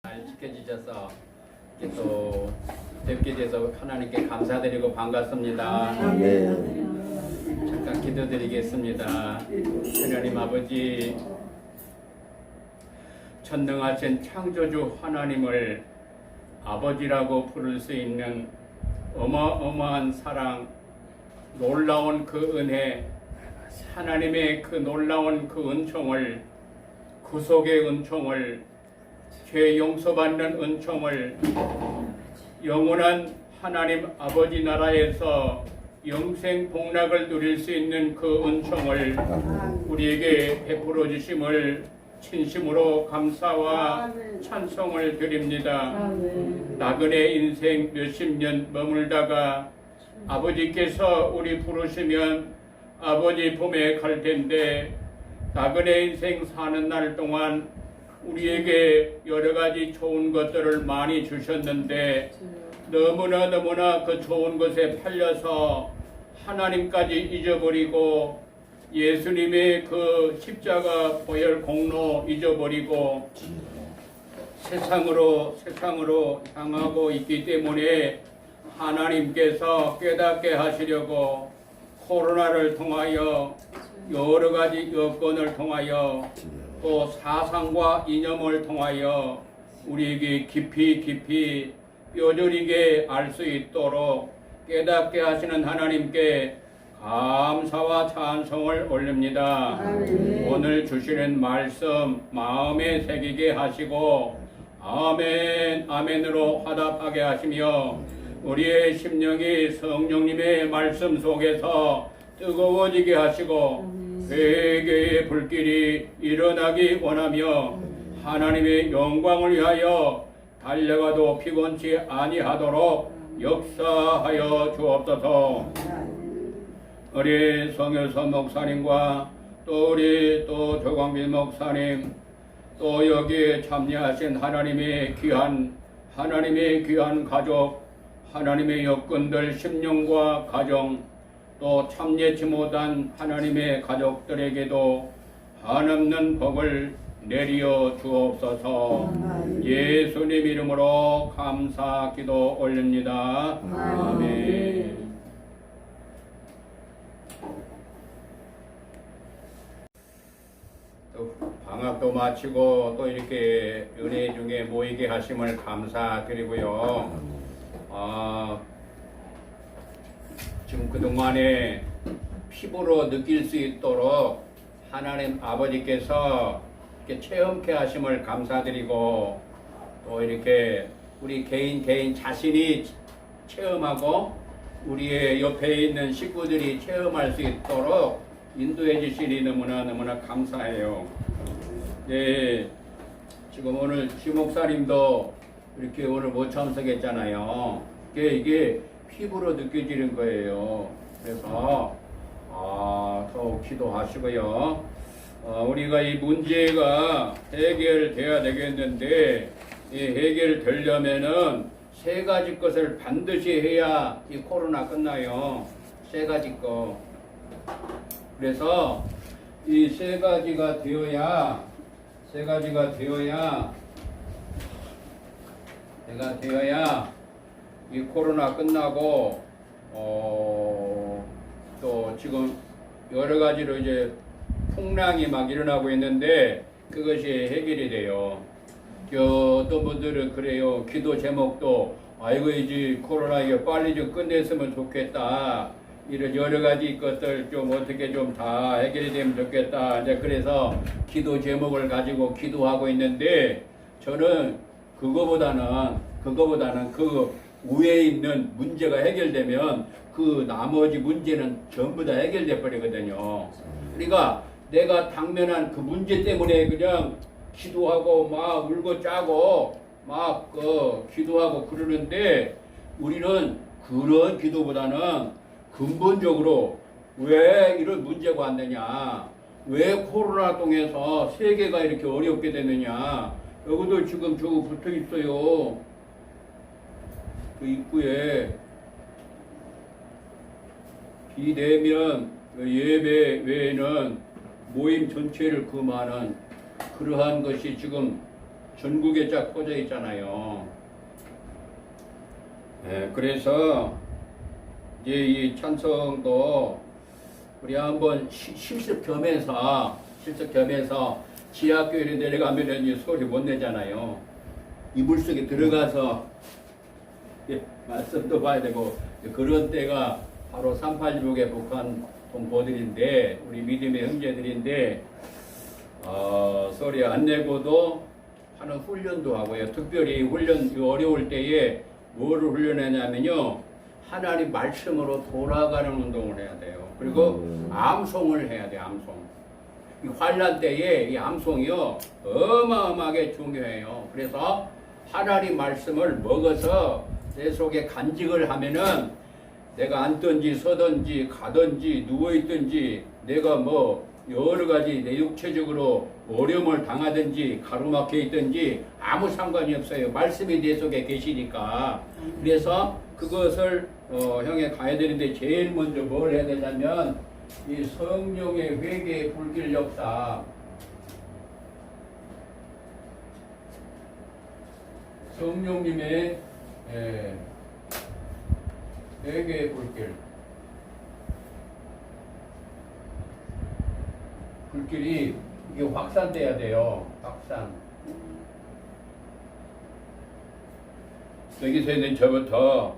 잘 지켜주셔서 이렇게 또 뵙게 돼서 하나님께 감사드리고 반갑습니다. 네. 잠깐 기도드리겠습니다. 하나님 아버지, 전능하신 창조주 하나님을 아버지라고 부를 수 있는 어마어마한 사랑, 놀라운 그 은혜, 하나님의 그 놀라운 그 은총을, 구속의 은총을, 죄 용서받는 은총을, 영원한 하나님 아버지 나라에서 영생 복락을 누릴 수 있는 그 은총을 우리에게 베풀어 주심을 진심으로 감사와 찬송을 드립니다. 나그네 인생 몇십 년 머물다가 아버지께서 우리 부르시면 아버지 품에 갈 텐데, 나그네 인생 사는 날 동안 우리에게 여러 가지 좋은 것들을 많이 주셨는데 너무나 그 좋은 것에 팔려서 하나님까지 잊어버리고 예수님의 그 십자가 보혈 공로 잊어버리고 세상으로 향하고 있기 때문에 하나님께서 깨닫게 하시려고 코로나를 통하여 여러 가지 여건을 통하여 또 사상과 이념을 통하여 우리에게 깊이 뼈저리게 알 수 있도록 깨닫게 하시는 하나님께 감사와 찬송을 올립니다. 오늘 주시는 말씀 마음에 새기게 하시고 아멘 아멘으로 화답하게 하시며 우리의 심령이 성령님의 말씀 속에서 뜨거워지게 하시고 회개의 불길이 일어나기 원하며 하나님의 영광을 위하여 달려가도 피곤치 아니하도록 역사하여 주옵소서. 우리 성효선 목사님과 또 우리 또 조광빈 목사님, 또 여기에 참여하신 하나님의 귀한 가족, 하나님의 여건들, 심령과 가정, 또 참여치 못한 하나님의 가족들에게도 한없는 복을 내리어 주옵소서. 예수님 이름으로 감사 기도 올립니다. 아멘. 또 방학도 마치고 또 이렇게 은혜 중에 모이게 하심을 감사드리고요. 지금 그동안에 피부로 느낄 수 있도록 하나님 아버지께서 이렇게 체험케 하심을 감사드리고, 또 이렇게 우리 개인 자신이 체험하고 우리의 옆에 있는 식구들이 체험할 수 있도록 인도해 주시니 너무나 감사해요. 네, 지금 오늘 지목사님도 이렇게 오늘 못 참석했잖아요. 이게 피부로 느껴지는 거예요. 그래서 더욱 기도하시고요. 우리가 이 문제가 해결돼야 되겠는데, 이 해결되려면은 세 가지 것을 반드시 해야 이 코로나 끝나요. 세 가지 거. 그래서 이 세 가지가 되어야 이 코로나 끝나고 또 지금 여러 가지로 이제 풍랑이 막 일어나고 있는데 그것이 해결이 돼요. 어떤 분들은 그래요. 기도 제목도 아이고 이제 코로나 이거 빨리 좀 끝냈으면 좋겠다. 이런 여러 가지 것들 좀 어떻게 좀 다 해결이 되면 좋겠다. 이제 그래서 기도 제목을 가지고 기도하고 있는데, 저는 그거보다는 그 위에 있는 문제가 해결되면 그 나머지 문제는 전부 다 해결돼 버리거든요. 그러니까 내가 당면한 그 문제 때문에 그냥 기도하고 막 울고 짜고 막 기도하고 그러는데, 우리는 그런 기도보다는 근본적으로 왜 이런 문제가 왔느냐, 왜 코로나 통해서 세계가 이렇게 어렵게 됐느냐. 여기도 지금 저거 붙어 있어요. 그 입구에 비대면 예배 외에는 모임 전체를 금하는 그러한 것이 지금 전국에 쫙 퍼져 있잖아요. 네, 그래서 이제 이 찬성도 우리 한번 실습 겸해서 지하교회에 내려가면은 이 소리 못 내잖아요. 이불 속에 들어가서 말씀도 봐야 되고 그런 때가 바로 3.86의 북한 동포들인데 우리 믿음의 형제들인데 소리 안 내고도 하는 훈련도 하고요. 특별히 훈련 어려울 때에 뭐를 훈련하냐면요. 하나님 말씀으로 돌아가는 운동을 해야 돼요. 그리고 암송을 해야 돼요. 암송. 이 환란 때에 이 암송이요 어마어마하게 중요해요. 그래서 하나님 말씀을 먹어서 내 속에 간직을 하면은 내가 앉든지 서든지 가든지 누워있든지 내가 뭐 여러 가지 내 육체적으로 어려움을 당하든지 가로막혀 있든지 아무 상관이 없어요. 말씀이 내 속에 계시니까. 그래서 그것을 형에 가야 되는데 제일 먼저 뭘 해야 되냐면 이 성령의 회개의 불길 역사, 성령님의 회개의 불길이 이게 확산돼야 돼요. 확산. 여기서 있는 저부터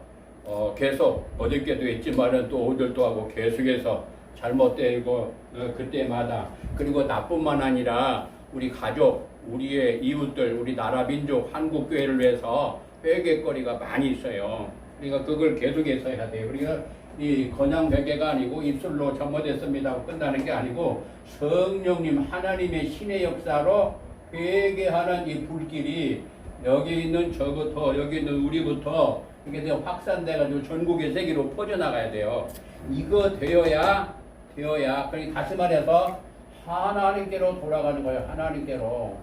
계속 어저께도 했지만은 또 오늘도 하고 계속해서 잘못되고 그때마다 그리고 나뿐만 아니라 우리 가족, 우리의 이웃들, 우리 나라 민족, 한국 교회를 위해서 회개거리가 많이 있어요. 그러니까 그걸 계속해서 해야 돼요. 우리가 이 그냥 회개가 아니고 입술로 전모됐습니다 하고 끝나는 게 아니고 성령님 하나님의 신의 역사로 회개하는 이 불길이 여기 있는 저부터 여기 있는 우리부터 이게 확산돼가지고 전국의 세계로 퍼져나가야 돼요. 이거 되어야 그러니까 다시 말해서 하나님께로 돌아가는 거예요. 하나님께로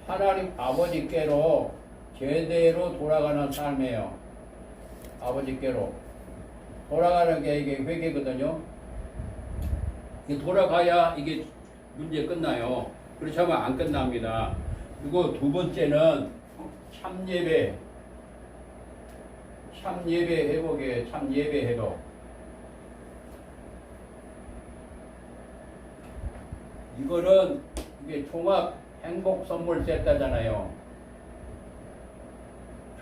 하나님 아버지께로 제대로 돌아가는 삶이에요. 아버지께로 돌아가는 게 이게 회개거든요. 돌아가야 이게 문제 끝나요. 그렇지 않으면 안 끝납니다. 그리고 두 번째는 참예배 회복이에요. 참예배 회복. 이거는 이게 종합 행복 선물 세트잖아요.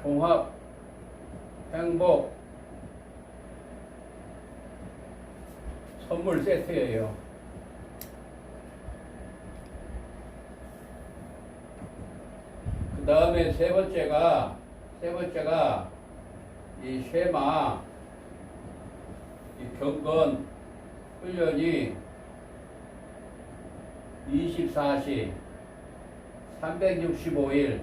종합 행복 선물 세트예요. 그 다음에 세 번째가 이 쉐마 이 경건 훈련이 24시 365일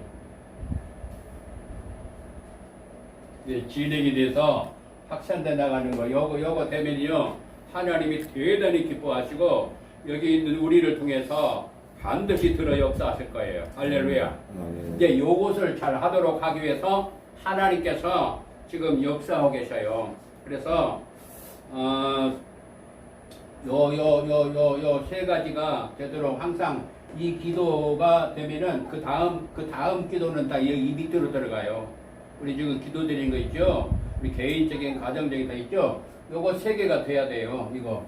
진행이 돼서 확산돼 나가는 거. 요거 되면요 하나님이 대단히 기뻐하시고 여기 있는 우리를 통해서 반드시 들어 역사하실 거예요. 할렐루야. 이제 요것을 잘 하도록 하기 위해서 하나님께서 지금 역사하고 계셔요. 그래서 요 세 가지가 되도록 항상 이 기도가 되면은 그 다음 기도는 다 이 밑으로 들어가요. 우리 지금 기도 드린 거 있죠? 우리 개인적인 가정적인 거 있죠? 요거 세 개가 돼야 돼요. 이거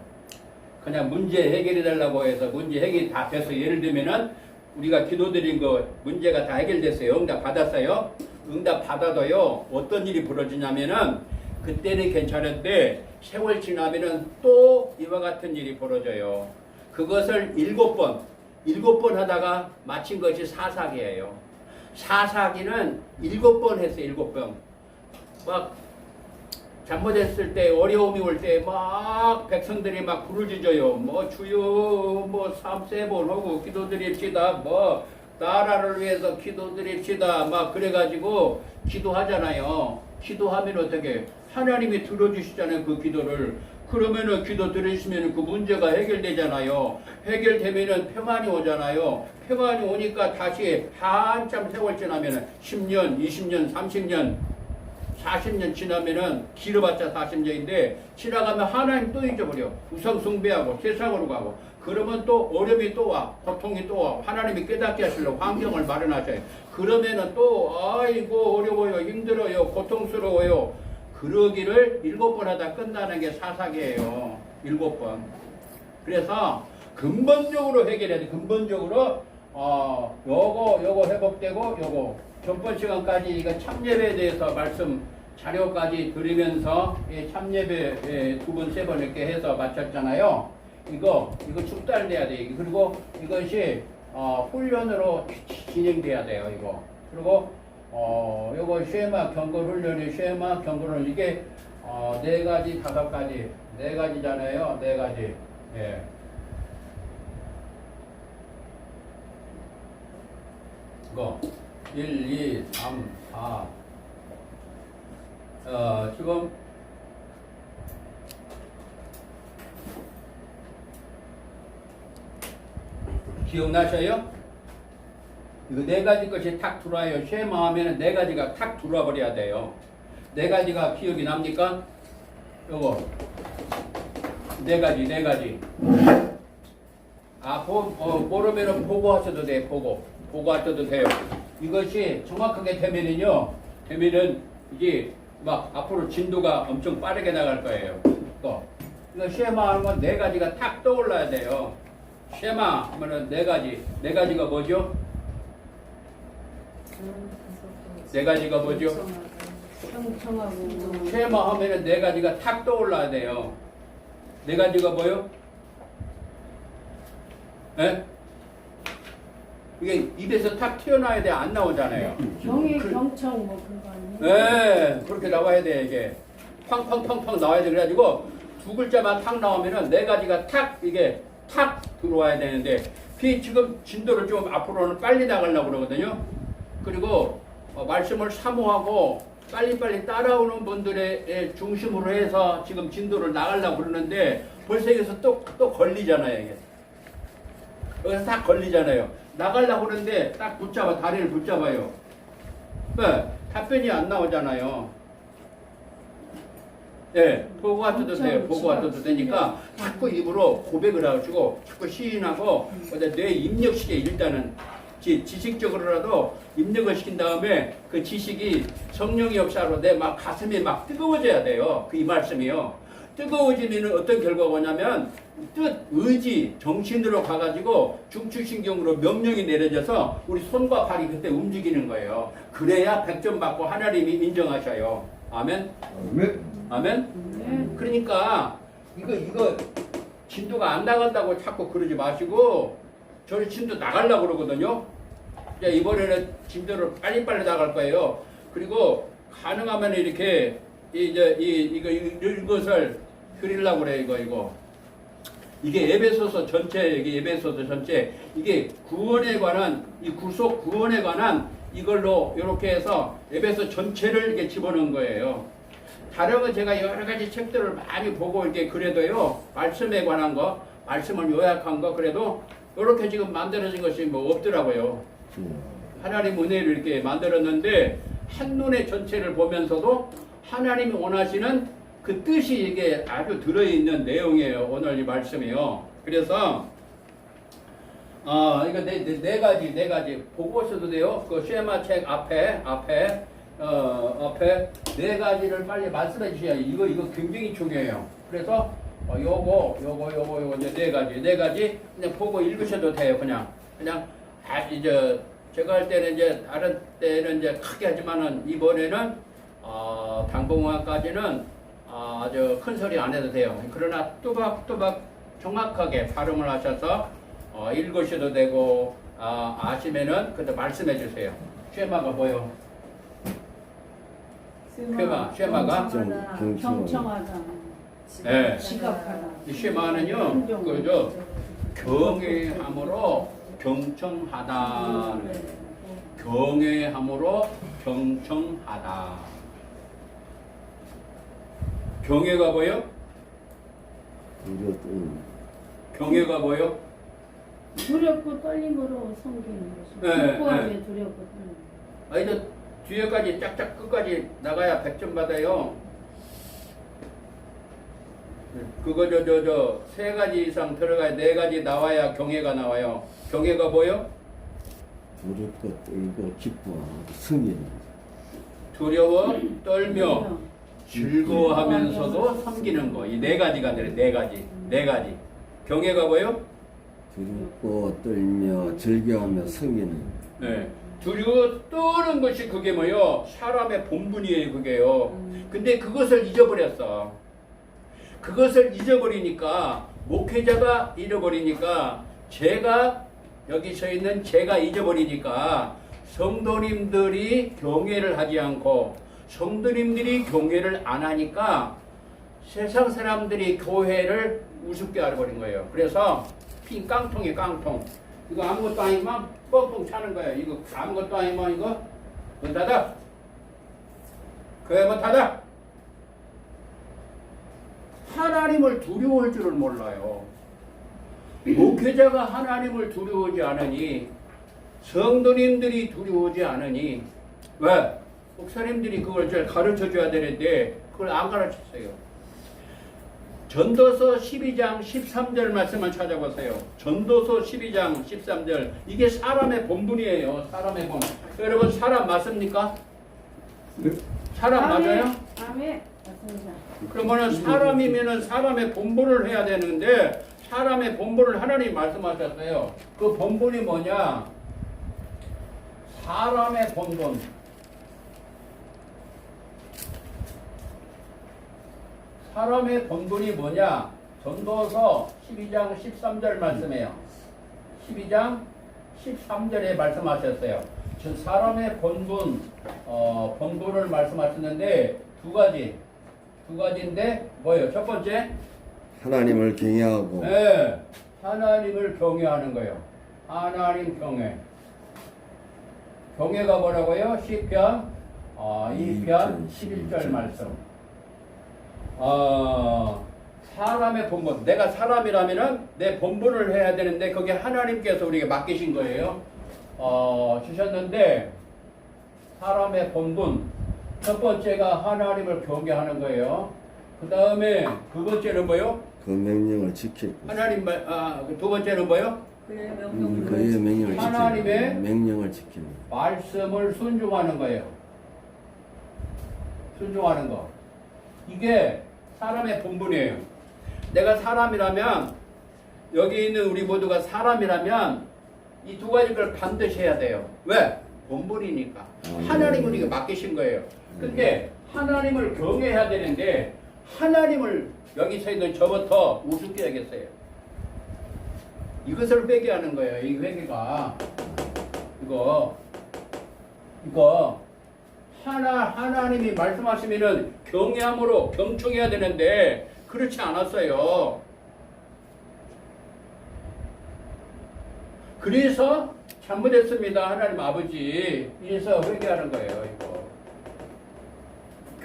그냥 문제 해결해 달라고 해서 문제 해결이 다 돼서 예를 들면은 우리가 기도 드린 거 문제가 다 해결됐어요. 응답 받았어요. 응답 받아도요 어떤 일이 벌어지냐면은 그때는 괜찮은데 세월 지나면은 또 이와 같은 일이 벌어져요. 그것을 7번 하다가 마친 것이 사사기예요. 사사기는 7번 했어요. 7번. 막 잘못했을 때 어려움이 올 때 막 백성들이 막 부르짖어요. 뭐 주여 뭐 3-4번 하고 기도드립시다. 뭐 나라를 위해서 기도드립시다. 막 그래가지고 기도하잖아요. 기도하면 어떻게 하나님이 들어주시잖아요. 그 기도를. 그러면은 기도 들으시면 그 문제가 해결되잖아요. 해결되면은 평안이 오잖아요. 평안이 오니까 다시 한참 세월 지나면은 10년, 20년, 30년, 40년 지나면은 길어봤자 40년인데 지나가면 하나님 또 잊어버려. 우상 숭배하고 세상으로 가고 그러면 또 어려움이 또 와. 고통이 또 와. 하나님이 깨닫게 하시려고 환경을 마련하셔요. 그러면은 또 아이고 어려워요. 힘들어요. 고통스러워요. 그러기를 7번 하다 끝나는 게 사사기예요. 7번. 그래서 근본적으로 해결해야 돼. 근본적으로 요거 회복되고 요거 전번 시간까지 이거 참예배에 대해서 말씀 자료까지 드리면서 참예배 2번, 3번 이렇게 해서 마쳤잖아요. 이거 축달돼야 돼. 그리고 이것이 훈련으로 진행돼야 돼요. 이거. 그리고 요거 쉐마 경건 훈련이 쉐마 경건 훈련 이게 4가지, 5가지, 4가지잖아요. 4가지. 예. 이거 1, 2, 3, 4. 지금 기억나셔요? 이거 4가지 것이 탁 들어와요. 쉐마 하면은 4가지가 탁 들어와 버려야 돼요. 4가지가 기억이 납니까? 요거 4가지. 모르면은 보고하셔도 돼. 보고하셔도 돼요. 이것이 정확하게 되면은 이게 막 앞으로 진도가 엄청 빠르게 나갈 거예요. 또 이거 쉐마 하면 4가지가 탁 떠올라야 돼요. 쉐마 하면은 4가지. 4가지가 뭐죠? 4가지가 뭐죠? 쉐마 하면은 4가지가 탁 떠올라야 돼요. 4가지가 뭐요? 예? 이게 입에서 탁 튀어나와야 돼. 안 나오잖아요. 경청 뭐 그거 아니에요? 네, 그렇게 나와야 돼. 이게 팡팡팡팡 나와야 돼. 그래가지고 2글자만 탁 나오면은 4가지가 탁 이게 탁 들어와야 되는데 지금 진도를 좀 앞으로는 빨리 나가려고 그러거든요. 그리고 말씀을 사모하고 빨리빨리 따라오는 분들의 중심으로 해서 지금 진도를 나가려고 그러는데 벌써 여기서 또 걸리잖아요. 이게. 여기서 딱 걸리잖아요. 나가려고 그러는데 딱 다리를 붙잡아요. 네, 답변이 안 나오잖아요. 네, 보고가 떠도 돼요. 보고가 떠도 되니까 자꾸 입으로 고백을 하시고 자꾸 시인하고 뇌 입력시켜. 일단은 지식적으로라도 입력을 시킨 다음에 그 지식이 성령의 역사로 내 막 가슴이 막 뜨거워져야 돼요. 이 말씀이요. 뜨거워지면 어떤 결과가 오냐면 뜻, 의지, 정신으로 가가지고 중추신경으로 명령이 내려져서 우리 손과 발이 그때 움직이는 거예요. 그래야 100점 받고 하나님이 인정하셔요. 아멘? 아멘? 그러니까 이거 진도가 안 나간다고 자꾸 그러지 마시고 저희 진도 나가려고 그러거든요. 이번에는 진도를 빨리빨리 나갈 거예요. 그리고 가능하면 이렇게 이것을 그리려고 그래. 이게 에베소서 전체, 이게 구원에 관한, 이 구속 구원에 관한 이걸로 이렇게 해서 에베소 전체를 이렇게 집어넣은 거예요. 다른 건 제가 여러 가지 책들을 많이 보고 이렇게 그래도요, 말씀에 관한 거, 말씀을 요약한 거, 그래도 이렇게 지금 만들어진 것이 뭐 없더라고요. 하나님 은혜를 이렇게 만들었는데, 한눈에 전체를 보면서도 하나님이 원하시는 그 뜻이 이게 아주 들어있는 내용이에요. 오늘 이 말씀이요. 그래서 이거 네 가지 보고 오셔도 돼요. 그 쉐마 책 앞에 4가지를 빨리 말씀해 주셔야 이거 굉장히 중요해요. 그래서 요거 이제 4가지 그냥 보고 읽으셔도 돼요. 그냥 이제 제가 할 때는 이제 다른 때는 이제 크게 하지만은 이번에는 방법화까지는 아주 큰 소리 안 해도 돼요. 그러나 또박또박 정확하게 발음을 하셔서 읽으셔도 되고 아시면은 그때 말씀해 주세요. 쉐마가 뭐요? 쉐마가 경청하다. 네. 지각하다. 이 쉐마는요, 그죠? 경외함으로 경청하다. 경외함으로 경청하다. 경외가 뭐요? 경외가 뭐요? 두렵고 떨림으로 섬기는 거죠. 네, 공부하게 두렵고 떨림. 이제 뒤에까지 짝짝 끝까지 나가야 100점 받아요. 그거 저 세 가지 이상 들어가야 네 가지 나와야 경애가 나와요. 경애가 뭐요? 두렵고 떨고 기뻐하고 승인. 두려워 떨며 즐거워하면서도 섬기는 거. 이 네 가지가 되네. 네 가지. 네 가지. 경애가 뭐요? 두렵고 떨며 즐겨하며 승인은. 네. 두려워 떠는 것이 그게 뭐요? 사람의 본분이에요, 그게요. 근데 그것을 잊어버렸어. 그것을 잊어버리니까, 목회자가 잃어버리니까, 제가, 여기 서 있는 제가 잊어버리니까, 성도님들이 경외를 하지 않고, 성도님들이 경외를 안 하니까, 세상 사람들이 교회를 우습게 알아버린 거예요. 그래서, 핀 깡통이에요, 깡통. 이거 아무것도 아니면 뻥뻥 차는 거예요. 이거 아무것도 아니면 이거 문 닫아. 그래 문 닫아. 하나님을 두려워할 줄을 몰라요. 목회자가 하나님을 두려워하지 않으니 성도님들이 두려워하지 않으니 왜? 목사님들이 그걸 잘 가르쳐줘야 되는데 그걸 안 가르쳤어요. 전도서 12장 13절 말씀을 찾아보세요. 전도서 12장 13절. 이게 사람의 본분이에요. 사람의 본. 여러분 사람 맞습니까? 사람 맞아요? 아멘. 맞습니다. 그러면은 사람이면은 사람의 본분을 해야 되는데 사람의 본분을 하나님 말씀하셨어요. 그 본분이 뭐냐? 사람의 본분. 사람의 본분이 뭐냐? 전도서 12장 13절 말씀이에요. 12장 13절에 말씀하셨어요. 즉 사람의 본분, 본분을 말씀하셨는데 두 가지인데 뭐예요? 첫 번째 하나님을 경외하고. 네, 하나님을 경외하는 거예요. 하나님 경외. 경외가 뭐라고요? 시편 2편 11절 말씀. 사람의 본분. 내가 사람이라면은 내 본분을 해야 되는데 그게 하나님께서 우리에게 맡기신 거예요. 주셨는데 사람의 본분. 첫 번째가 하나님을 경외하는 거예요. 그 다음에 두 번째는 뭐요? 그 명령을 지키고. 하나님 말, 두 번째는 뭐요? 그의 명령을 지키고. 하나님의 명령을 지키는. 말씀을 순종하는 거예요. 순종하는 거. 이게 사람의 본분이에요. 내가 사람이라면 여기 있는 우리 모두가 사람이라면 이 두 가지 걸 반드시 해야 돼요. 왜? 본분이니까. 하나님 우리가 맡기신 거예요. 근데 하나님을 경외해야 되는데 하나님을 여기 서 있는 저부터 우습게 하겠어요. 이것을 회개하는 거예요. 이 회개가 이거 하나님이 말씀하시면은 경외함으로 경청해야 되는데 그렇지 않았어요. 그래서 잘못했습니다. 하나님 아버지. 이래서 회개하는 거예요. 이거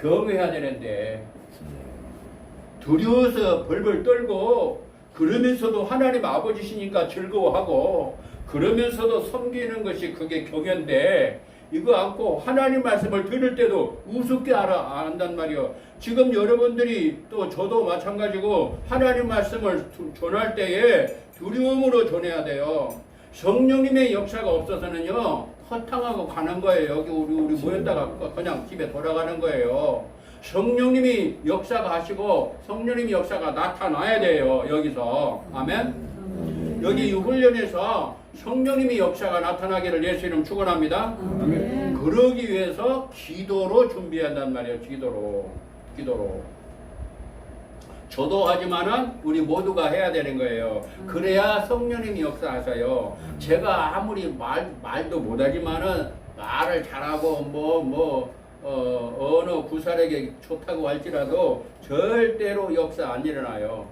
경외해야 되는데 두려워서 벌벌 떨고 그러면서도 하나님 아버지시니까 즐거워하고 그러면서도 섬기는 것이 그게 경외인데 이거 않고 하나님 말씀을 들을 때도 우습게 안단 말이요. 지금 여러분들이 또 저도 마찬가지고 하나님 말씀을 전할 때에 두려움으로 전해야 돼요. 성령님의 역사가 없어서는요 허탕하고 가는 거예요. 여기 우리 모였다가 그냥 집에 돌아가는 거예요. 성령님이 역사가 하시고 성령님이 역사가 나타나야 돼요. 여기서 아멘. 여기 이 훈련에서 성령님이 역사가 나타나기를 예수 이름 축원합니다. 그러기 위해서 기도로 준비한단 말이에요. 기도로. 저도 하지만은 우리 모두가 해야 되는 거예요. 그래야 성령님이 역사하셔요. 제가 아무리 말도 못하지만은 말을 잘하고 어느 구사에게 좋다고 할지라도 절대로 역사 안 일어나요.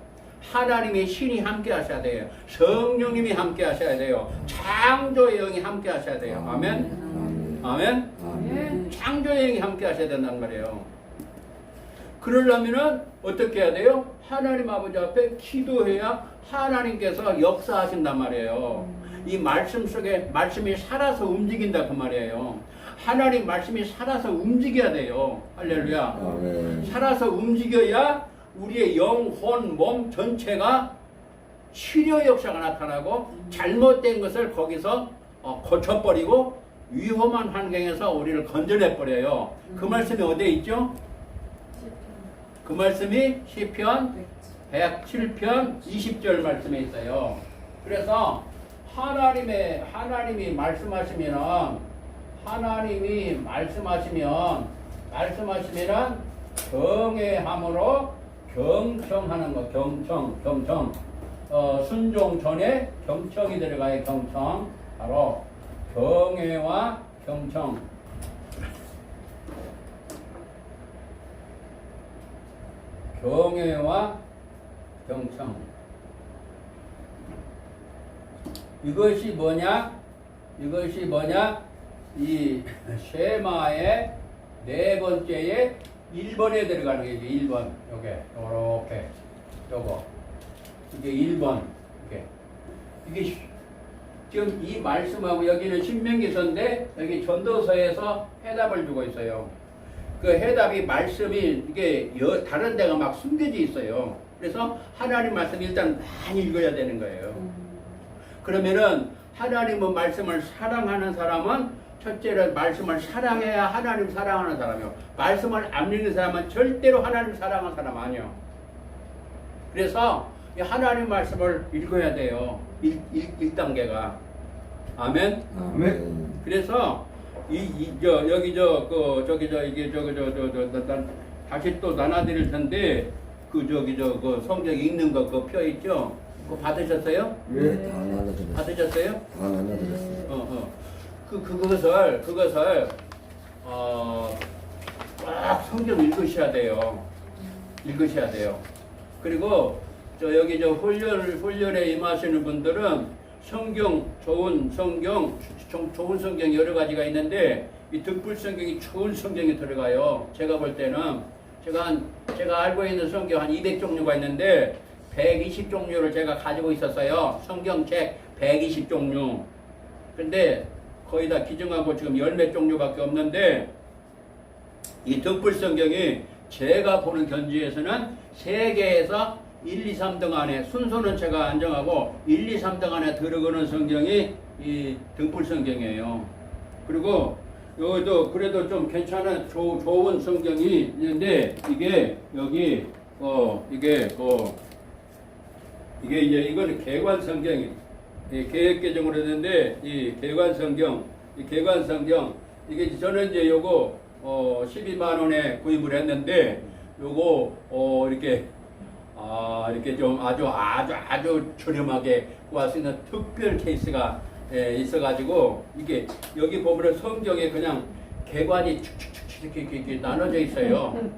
하나님의 신이 함께 하셔야 돼요. 성령님이 함께 하셔야 돼요. 창조의 영이 함께 하셔야 돼요. 아멘? 아멘? 창조의 영이 함께 하셔야 된단 말이에요. 그러려면은 어떻게 해야 돼요? 하나님 아버지 앞에 기도해야 하나님께서 역사하신단 말이에요. 이 말씀 속에 말씀이 살아서 움직인다 그 말이에요. 하나님 말씀이 살아서 움직여야 돼요. 할렐루야. 아멘. 살아서 움직여야 우리의 영혼, 몸 전체가 치료 역사가 나타나고 잘못된 것을 거기서 고쳐버리고 위험한 환경에서 우리를 건져내버려요. 그 말씀이 어디에 있죠? 그 말씀이 시편 107편 20절 말씀에 있어요. 그래서 하나님이 말씀하시면 경외함으로 경청하는 거, 경청. 순종 전에 경청이 들어가요. 경청. 바로 경외와 경청. 경외와 경청. 이것이 뭐냐? 이 쉐마의 네 번째에 1번에 들어가는 거죠. 1번. 요렇게. 요거. 이게 1번. 이게 지금 이 말씀하고 여기는 신명기서인데 여기 전도서에서 해답을 주고 있어요. 그 해답이 말씀이 이게 다른 데가 막 숨겨져 있어요. 그래서 하나님 말씀 일단 많이 읽어야 되는 거예요. 그러면은 하나님의 말씀을 사랑하는 사람은 첫째로 말씀을 사랑해야 하나님 사랑하는 사람이요. 말씀을 안 읽는 사람은 절대로 하나님 사랑하는 사람 아니요. 그래서 이 하나님 말씀을 읽어야 돼요. 1단계가. 아멘. 아멘. 그래서 다시 또 나눠드릴 텐데 그 성경 읽는 거 그 표 있죠? 그거 받으셨어요? 네, 다 나눠드렸어요. 받으셨어요? 다 나눠드렸어요. 그것을 꼭 성경 읽으셔야 돼요. 그리고 여기 훈련에 임하시는 분들은 좋은 성경 여러 가지가 있는데 이 득불 성경이 좋은 성경이 들어가요. 제가 볼 때는 제가 알고 있는 성경 한 200종류가 있는데 120종류를 제가 가지고 있었어요. 성경책 120종류. 근데 거의 다 기증하고 지금 10몇 종류밖에 없는데 이 득불 성경이 제가 보는 견지에서는 세계에서 1, 2, 3등 안에 순서는 제가 안정하고 1, 2, 3등 안에 들어가는 성경이 이 득불 성경이에요. 그리고 여기도 그래도 좀 괜찮은 좋은 성경이 있는데 이게 여기 이게 이제 이거는 개관 성경이 계획 개정으로 했는데 이 개관 성경 이게 저는 이제 요거 12만 원에 구입을 했는데 요거 이렇게 좀 아주 저렴하게 구할 수 있는 특별 케이스가 있어가지고 이게 여기 보면 성경에 그냥 개관이 축축축축 이렇게 나눠져 있어요.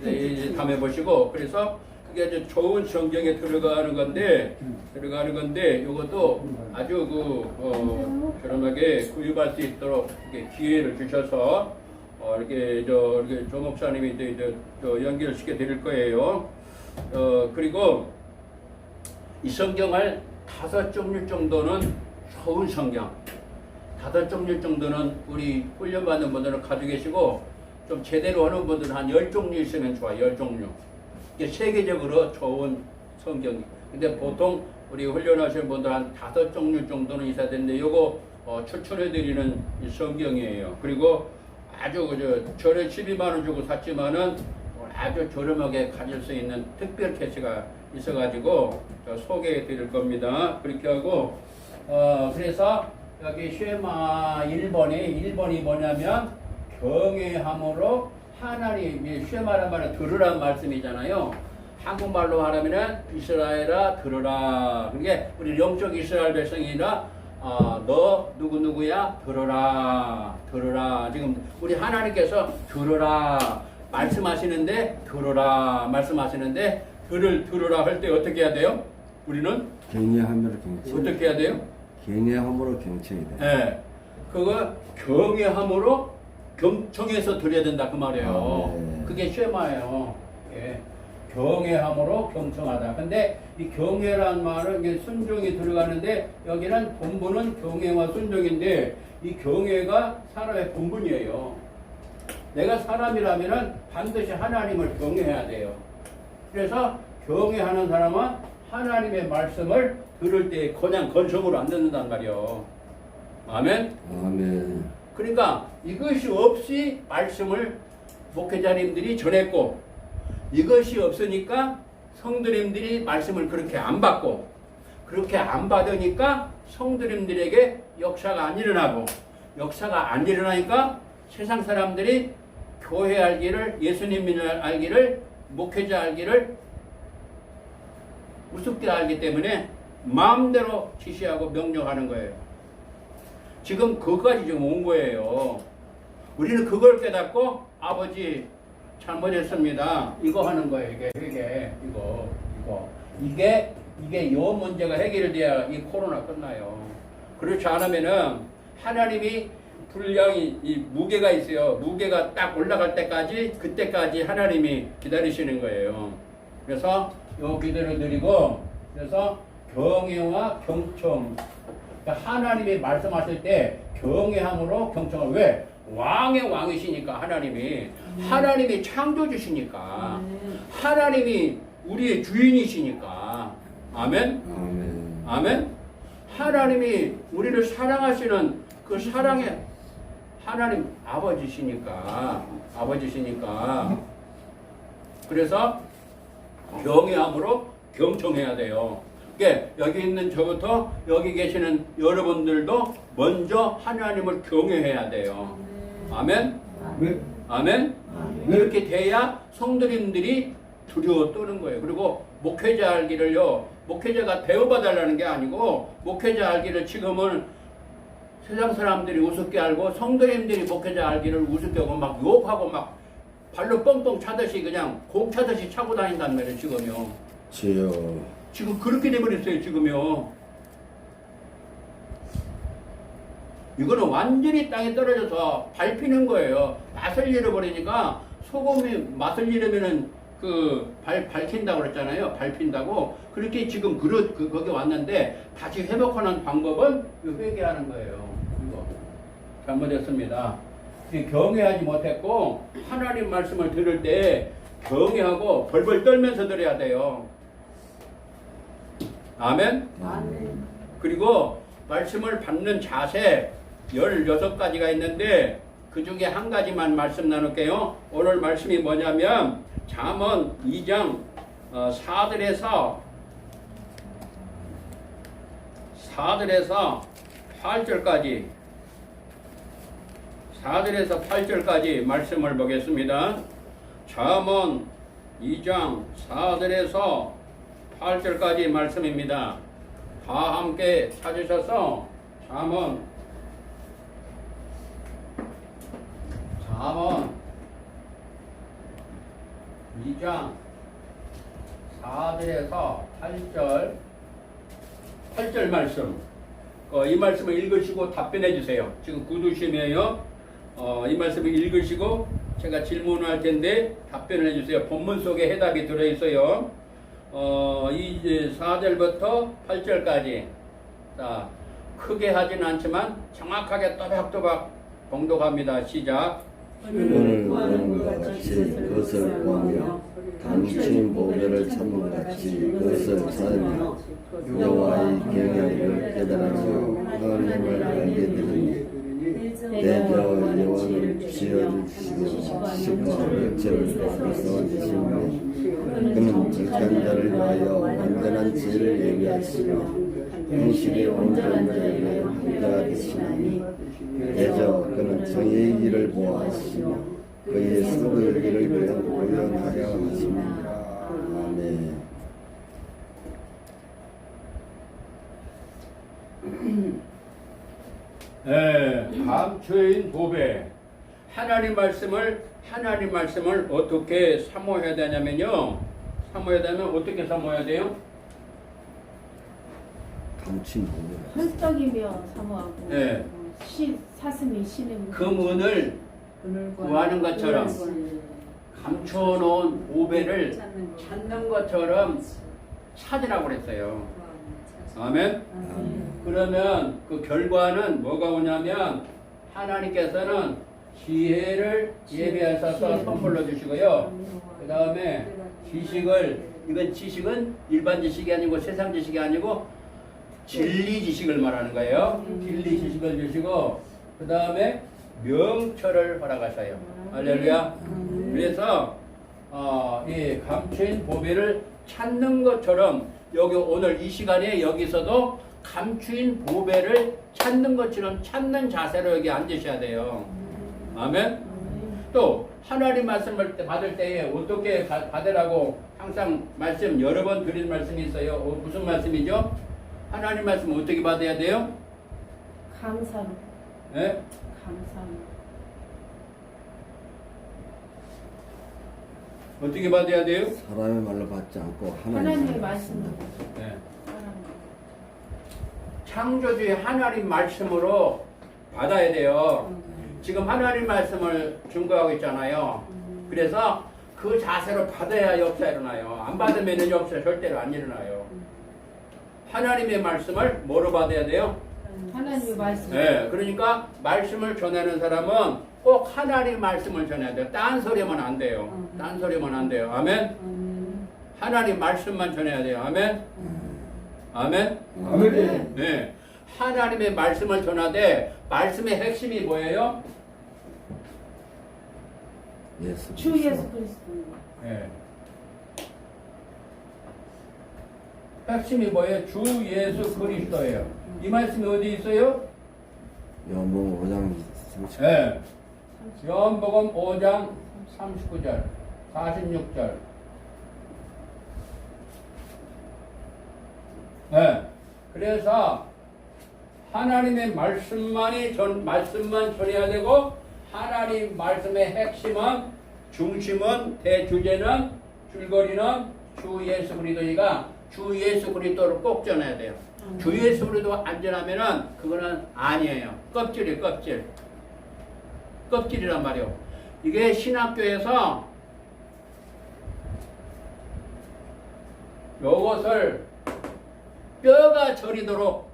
이제 담해 보시고 그래서 그게 아주 좋은 성경에 들어가는 건데 이것도 아주 저렴하게 구입할 수 있도록 이렇게 기회를 주셔서 이렇게 조 목사님이 연결시켜 드릴 거예요. 그리고 이 성경을 5종류 정도는 좋은 성경, 5종류 정도는 우리 훈련받는 분들은 가지고 계시고 좀 제대로 하는 분들은 한 10종류 있으면 좋아요. 10종류. 이게 세계적으로 좋은 성경. 근데 보통 우리 훈련하시는 분들 한 5종류 정도는 있어야 되는데 요거 추천해드리는 성경이에요. 그리고 아주 저를 12만 원 주고 샀지만은 아주 저렴하게 가질 수 있는 특별 캐시가 있어가지고 소개해 드릴 겁니다. 그렇게 하고 그래서 여기 쉐마 1번이 뭐냐면 경외함으로 하나님 쉐마란 말은 들으란 말씀이잖아요. 한국말로 하려면은 이스라엘아 들으라. 그게 우리 영적 이스라엘 백성이라 너 누구야 들으라. 지금 우리 하나님께서 들으라 말씀하시는데 들으라 할 때 어떻게 해야 돼요? 우리는 경외함으로 경청. 어떻게 해야 돼요? 경외함으로 경청이 돼. 네, 그거 경외함으로 경청해서 드려야 된다 그 말이에요. 네. 그게 쉐마예요. 예. 경외함으로 경청하다. 근데 이 경외란 말은 이게 순종이 들어가는데 여기는 본분은 경외와 순종인데 이 경외가 사람의 본분이에요. 내가 사람이라면은 반드시 하나님을 경외해야 돼요. 그래서 경외하는 사람은 하나님의 말씀을 들을 때 그냥 건성으로 안 듣는단 말이요. 아멘. 아멘. 그러니까 이것이 없이 말씀을 목회자님들이 전했고, 이것이 없으니까 성도님들이 말씀을 그렇게 안 받고, 그렇게 안 받으니까 성도님들에게 역사가 안 일어나고, 역사가 안 일어나니까 세상 사람들이 교회 알기를, 예수님을 알기를, 목회자 알기를 우습게 알기 때문에 마음대로 지시하고 명령하는 거예요. 지금 그거까지 지금 온 거예요. 우리는 그걸 깨닫고 아버지 잘못했습니다. 이거 하는 거예요. 이게 요 문제가 해결돼야 이 코로나 끝나요. 그렇지 않으면은 하나님이 분량이 이 무게가 있어요. 무게가 딱 올라갈 때까지 그때까지 하나님이 기다리시는 거예요. 그래서 요 기도를 드리고, 그래서 경외와 경청. 그러니까 하나님이 말씀하실 때 경외함으로 경청을, 왜? 왕의 왕이시니까 하나님이 창조주시니까, 하나님이 우리의 주인이시니까. 아멘. 아멘. 아멘. 하나님이 우리를 사랑하시는 그 사랑의 하나님 아버지시니까. 그래서 경외함으로 경청해야 돼요. 그러니까 여기 있는 저부터 여기 계시는 여러분들도 먼저 하나님을 경외해야 돼요. 아멘. 아멘. 이렇게 돼야 성도님들이 두려워 떠는 거예요. 그리고 목회자 알기를요, 목회자가 대우받으려는 게 아니고, 목회자 알기를 지금은 세상 사람들이 우습게 알고, 성도님들이 목회자 알기를 우습게 하고 막 욕하고 막 발로 뻥뻥 차듯이 그냥 공 차듯이 차고 다닌단 말이에요. 지금요. 주여. 지금 그렇게 돼버렸어요. 지금요. 이거는 완전히 땅에 떨어져서 밟히는 거예요. 맛을 잃어버리니까, 소금이 맛을 잃으면은 밝힌다고 그랬잖아요. 밟힌다고. 그렇게 지금 거기 왔는데, 다시 회복하는 방법은 회개하는 거예요. 이거. 잘못했습니다. 경외하지 못했고, 하나님 말씀을 들을 때 경외하고 벌벌 떨면서 들어야 돼요. 아멘? 아멘. 그리고 말씀을 받는 자세 16가지가 있는데, 그 중에 한 가지만 말씀 나눌게요. 오늘 말씀이 뭐냐면, 잠언 2장 4절에서 8절까지 4절에서 8절까지 말씀을 보겠습니다. 잠언 2장 4절에서 8절까지 말씀입니다. 다 함께 찾으셔서 잠언 2장 4절에서 8절 말씀. 이 말씀을 읽으시고 답변해 주세요. 지금 구두심이에요. 이 말씀을 읽으시고 제가 질문할 텐데 답변을 해 주세요. 본문 속에 해답이 들어 있어요. 이제 4절부터 8절까지. 자, 크게 하진 않지만 정확하게 또박또박 봉독합니다. 시작. 오늘 구하는 것 같이 그것을 구하며 당신 보배를 찾는 것 같이 그것을 찾으며 여호와의 경외를 깨달아서 하나님을 알게 되리니 내저 여호와를 지어주시고 십자가를 죄를 받아서 주시며 그는 착한 자를 위하여 완전한 지혜를 예비하시며 행실에 온전한 자에게 한자가 되시나니 대저 그는 정의의 길을 보호하시며 그의 성도의 길을 보존하려 하십니다. 아멘. 감추인 보배. 하나님 말씀을 어떻게 사모해야 되냐면요. 어떻게 사모해야 돼요? 감춘 보배. 헐떡이며 사모하고 네. 사슴이 신음 금은을 구하는 것처럼 감춰놓은 보배를 찾는 것처럼 찾으라고 그랬어요. 아멘? 그러면 그 결과는 뭐가 오냐면 하나님께서는 지혜를 예비하셔서 선물로 주시고요. 그 다음에 이건 지식은 일반 지식이 아니고 세상 지식이 아니고 진리 지식을 말하는 거예요. 진리 지식을 주시고 그 다음에 명철을 허락하셔요. 할렐루야. 그래서 이 감추인 보배를 찾는 것처럼 여기 오늘 이 시간에 여기서도 감추인 보배를 찾는 것처럼 찾는 자세로 여기 앉으셔야 돼요. 아멘. 또 하나님 말씀을 받을 때에 어떻게 받으라고 항상 말씀 여러 번 드린 말씀이 있어요. 무슨 말씀이죠? 하나님 말씀 어떻게 받아야 돼요? 감사로. 네? 감사로. 어떻게 받아야 돼요? 사람의 말로 받지 않고 하나님의 말씀으로. 네. 하나님. 창조주의 하나님 말씀으로 받아야 돼요. 지금 하나님 말씀을 증거하고 있잖아요. 그래서 그 자세로 받아야 역사 일어나요. 안 받으면 역사 절대로 안 일어나요. 하나님의 말씀을 뭐로 받아야 돼요? 하나님의 말씀. 네, 그러니까 말씀을 전하는 사람은 꼭 하나님 말씀을 전해야 돼요. 딴 소리면 안 돼요. 딴 소리면 안 돼요. 아멘. 하나님 말씀만 전해야 돼요. 아멘. 아멘. 아멘. 네, 하나님의 말씀을 전하되 말씀의 핵심이 뭐예요? 예수 주 예수 그리스도. 네. 핵심이 뭐예요? 주 예수 그리스도예요. 이 말씀이 어디 있어요? 요한복음 5장 30. 네. 요한복음 5장 39절, 46절. 네. 그래서 하나님의 말씀만 전해야 되고 하나님 말씀의 핵심은 중심은 대주제는 줄거리는 주 예수 그리스도니까 주 예수 그리스도를 꼭 전해야 돼요. 주 예수 그리스도 안 전하면은 그거는 아니에요. 껍질이에요, 껍질. 껍질이란 말이요. 이게 신학교에서 요것을 뼈가 저리도록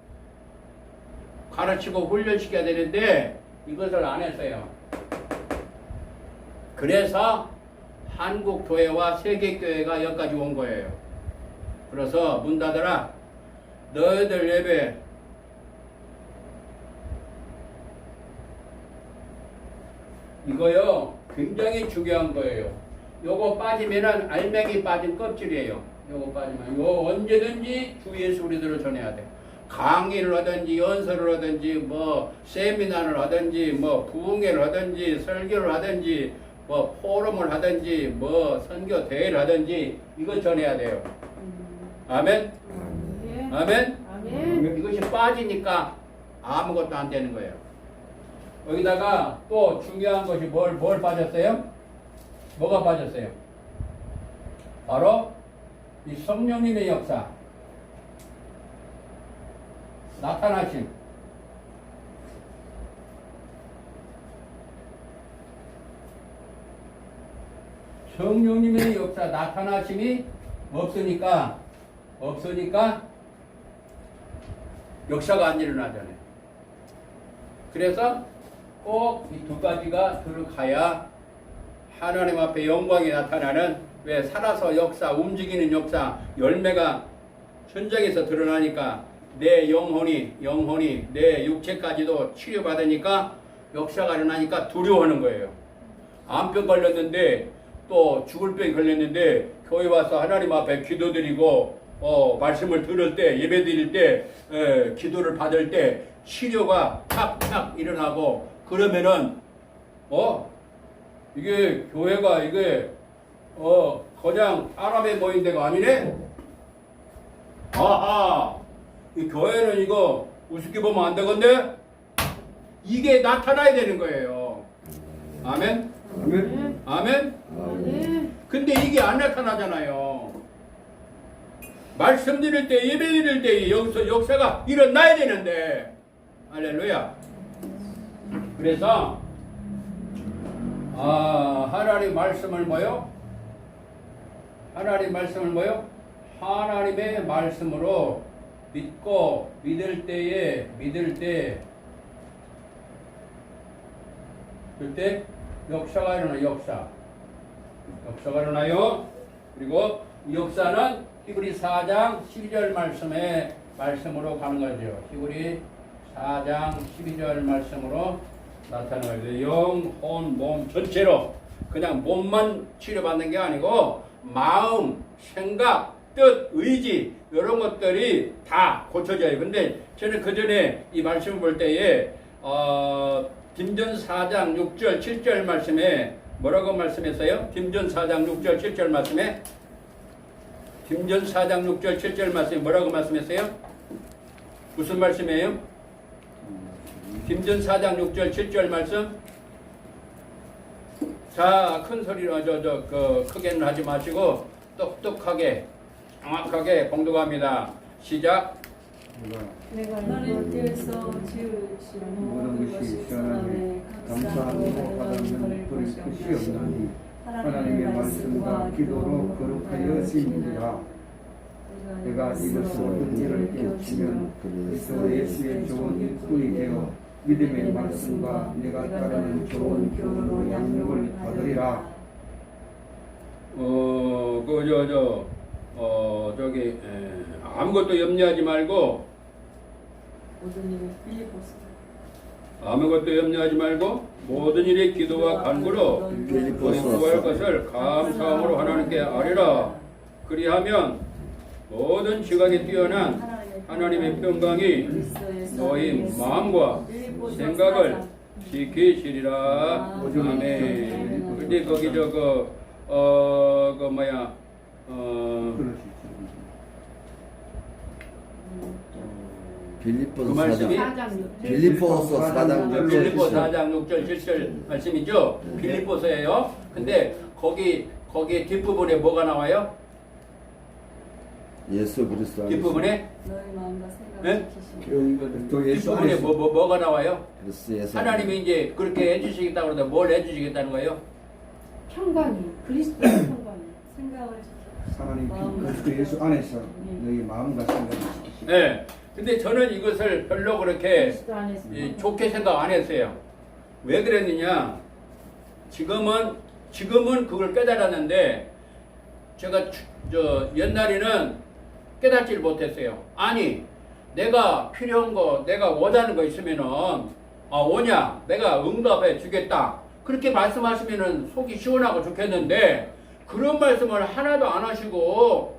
가르치고 훈련시켜야 되는데 이것을 안 했어요. 그래서 한국 교회와 세계 교회가 여기까지 온 거예요. 그래서 문 닫아라. 너희들 예배 이거요 굉장히 중요한 거예요. 요거 빠지면은 알맹이 빠진 껍질이에요. 요거 빠지면 요 언제든지 주 예수 그리스도를 전해야 돼. 강의를 하든지 연설을 하든지 뭐 세미나를 하든지 뭐 부흥회를 하든지 설교를 하든지 뭐 포럼을 하든지 뭐 선교 대회를 하든지 이거 전해야 돼요. 아멘. 네. 아멘. 아멘. 이것이 빠지니까 아무것도 안 되는 거예요. 여기다가 또 중요한 것이 뭘 빠졌어요? 뭐가 빠졌어요? 바로 이 성령님의 역사. 나타나심. 성령님의 역사 나타나심이 없으니까 역사가 안 일어나잖아요. 그래서 꼭 이 두 가지가 들어가야 하나님 앞에 영광이 나타나는 왜 살아서 역사, 움직이는 역사, 열매가 현장에서 드러나니까 내 영혼이 내 육체까지도 치료받으니까 역사가 일어나니까 두려워하는 거예요. 암병 걸렸는데 또 죽을 병이 걸렸는데 교회 와서 하나님 앞에 기도드리고 말씀을 들을 때 예배 드릴 때 기도를 받을 때 치료가 탁탁 일어나고 그러면은 이게 교회가 이게 그냥 사람에 모인 데가 아니네. 아하, 이 교회는 이거 우습게 보면 안 되건데 이게 나타나야 되는 거예요. 아멘. 아멘. 아멘. 아멘. 근데 이게 안 나타나잖아요. 말씀 드릴 때 예배 드릴 때 여기서 역사가 일어나야 되는데 할렐루야. 그래서 하나님 말씀을 뭐요? 하나님 말씀을 뭐요? 하나님의 말씀으로 믿고 믿을 때 그때 역사가 일어나요. 역사가 일어나요. 그리고 역사는 히브리 4장 12절 말씀으로 가는 거죠. 히브리 4장 12절 말씀으로 나타나는 거죠. 영, 혼, 몸 전체로 그냥 몸만 치료받는 게 아니고 마음, 생각, 뜻, 의지 이런 것들이 다 고쳐져요. 근데 저는 그 전에 이 말씀을 볼 때에 딘전 4장 6절 7절 말씀에 뭐라고 말씀했어요? 딘전 4장 6절 7절 말씀에 딘전 4장 6절 7절 말씀에 뭐라고 말씀했어요? 무슨 말씀이에요? 딘전 4장 6절 7절 말씀. 자, 큰 소리로 크게는 하지 마시고 똑똑하게 정확하게 봉독합니다. 시작. 내가 하나님께서 지으신 모든 것이 선하매 감사하고 받는 볼 것이 없나니 하나님의 말씀과 기도로 거룩하여지니라. 내가 이것으로 문제를 깨우치면 그리스도 예수의 좋은 일꾼이 되어 믿음의 말씀과 내가 따르는 좋은 교훈으로 양육을 받으리라. 아무것도 염려하지 말고 아무것도 염려하지 말고 모든 일에 기도와 간구로 너희 구할 것을 감사함으로 하나님께 아뢰라. 그리하면 모든 지각에 뛰어난 하나님의 평강이 너희 마음과 생각을 지키시리라. 아멘. 근데 거기 빌립보서 그 말씀이 4장 빌립보서 4장 빌립보 6절 4장 6절 7절 말씀이죠. 빌립보서예요. 근데 거기 뒷부분에 뭐가 나와요? 예수 그리스도 안에서 뒷부분에 너희 마음과 네? 생각을 또 예수 뒷부분에 안에서 뭐가 나와요? 그리스도에서 하나님이 이제 그렇게 해주시겠다고 그러는데 뭘 해주시겠다는 거예요? 평강이 그리스도의 평강이. 생각을 하나님 그리스도 예수 안에서 너희 마음과 생각을 지키시고. 네. 근데 저는 이것을 별로 그렇게 그리스도 안에서 좋게 생각 안 했어요. 왜 그랬느냐? 지금은 그걸 깨달았는데 제가 옛날에는 깨닫지를 못했어요. 아니, 내가 필요한 거, 내가 원하는 거 있으면은 오냐? 내가 응답해 주겠다. 그렇게 말씀하시면은 속이 시원하고 좋겠는데 그런 말씀을 하나도 안 하시고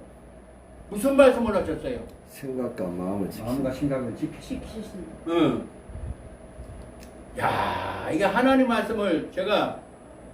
무슨 말씀을 하셨어요? 생각과 마음을 마음과 생각을 지키시고. 지키신다. 응. 야, 이게 하나님 말씀을 제가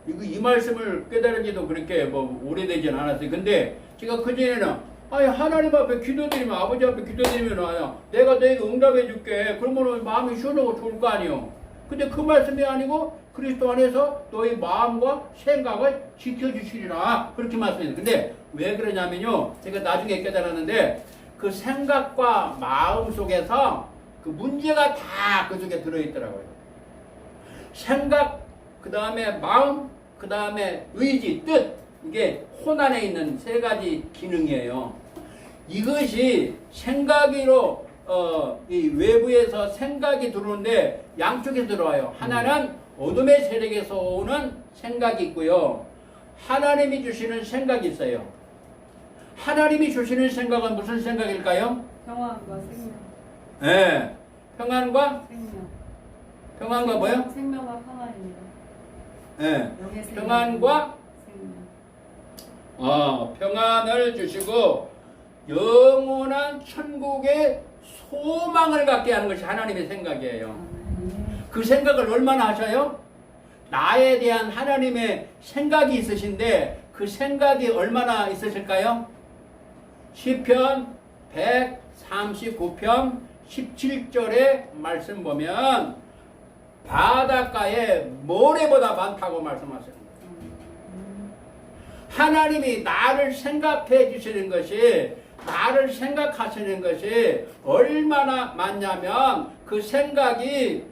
이 말씀을 깨달은 지도 그렇게 오래되진 않았어요. 근데 제가 그전에는 하나님 앞에 기도드리면, 아버지 앞에 기도드리면 내가 너에게 응답해 줄게. 그러면 마음이 시원하고 좋을 거 아니에요. 근데 그 말씀이 아니고 그리스도 안에서 너의 마음과 생각을 지켜주시리라. 그렇게 말씀해요. 근데 왜 그러냐면요. 제가 나중에 깨달았는데 그 생각과 마음 속에서 그 문제가 다 그 속에 들어있더라고요. 생각, 그 다음에 마음, 그 다음에 의지, 뜻. 이게 혼 안에 있는 세 가지 기능이에요. 이것이 생각으로 이 외부에서 생각이 들어오는데 양쪽에서 들어와요. 하나는 어둠의 세력에서 오는 생각이 있고요. 하나님이 주시는 생각이 있어요. 하나님이 주시는 생각은 무슨 생각일까요? 평안과 생명. 네. 평안과 뭐요? 생명과 평안입니다. 네. 영의 생명. 평안과 생명. 평안을 주시고 영원한 천국의 소망을 갖게 하는 것이 하나님의 생각이에요. 그 생각을 얼마나 하셔요? 나에 대한 하나님의 생각이 있으신데 그 생각이 얼마나 있으실까요? 시편 139편 17절의 말씀 보면 바닷가에 모래보다 많다고 말씀하세요. 하나님이 나를 생각해 주시는 것이, 나를 생각하시는 것이 얼마나 많냐면 그 생각이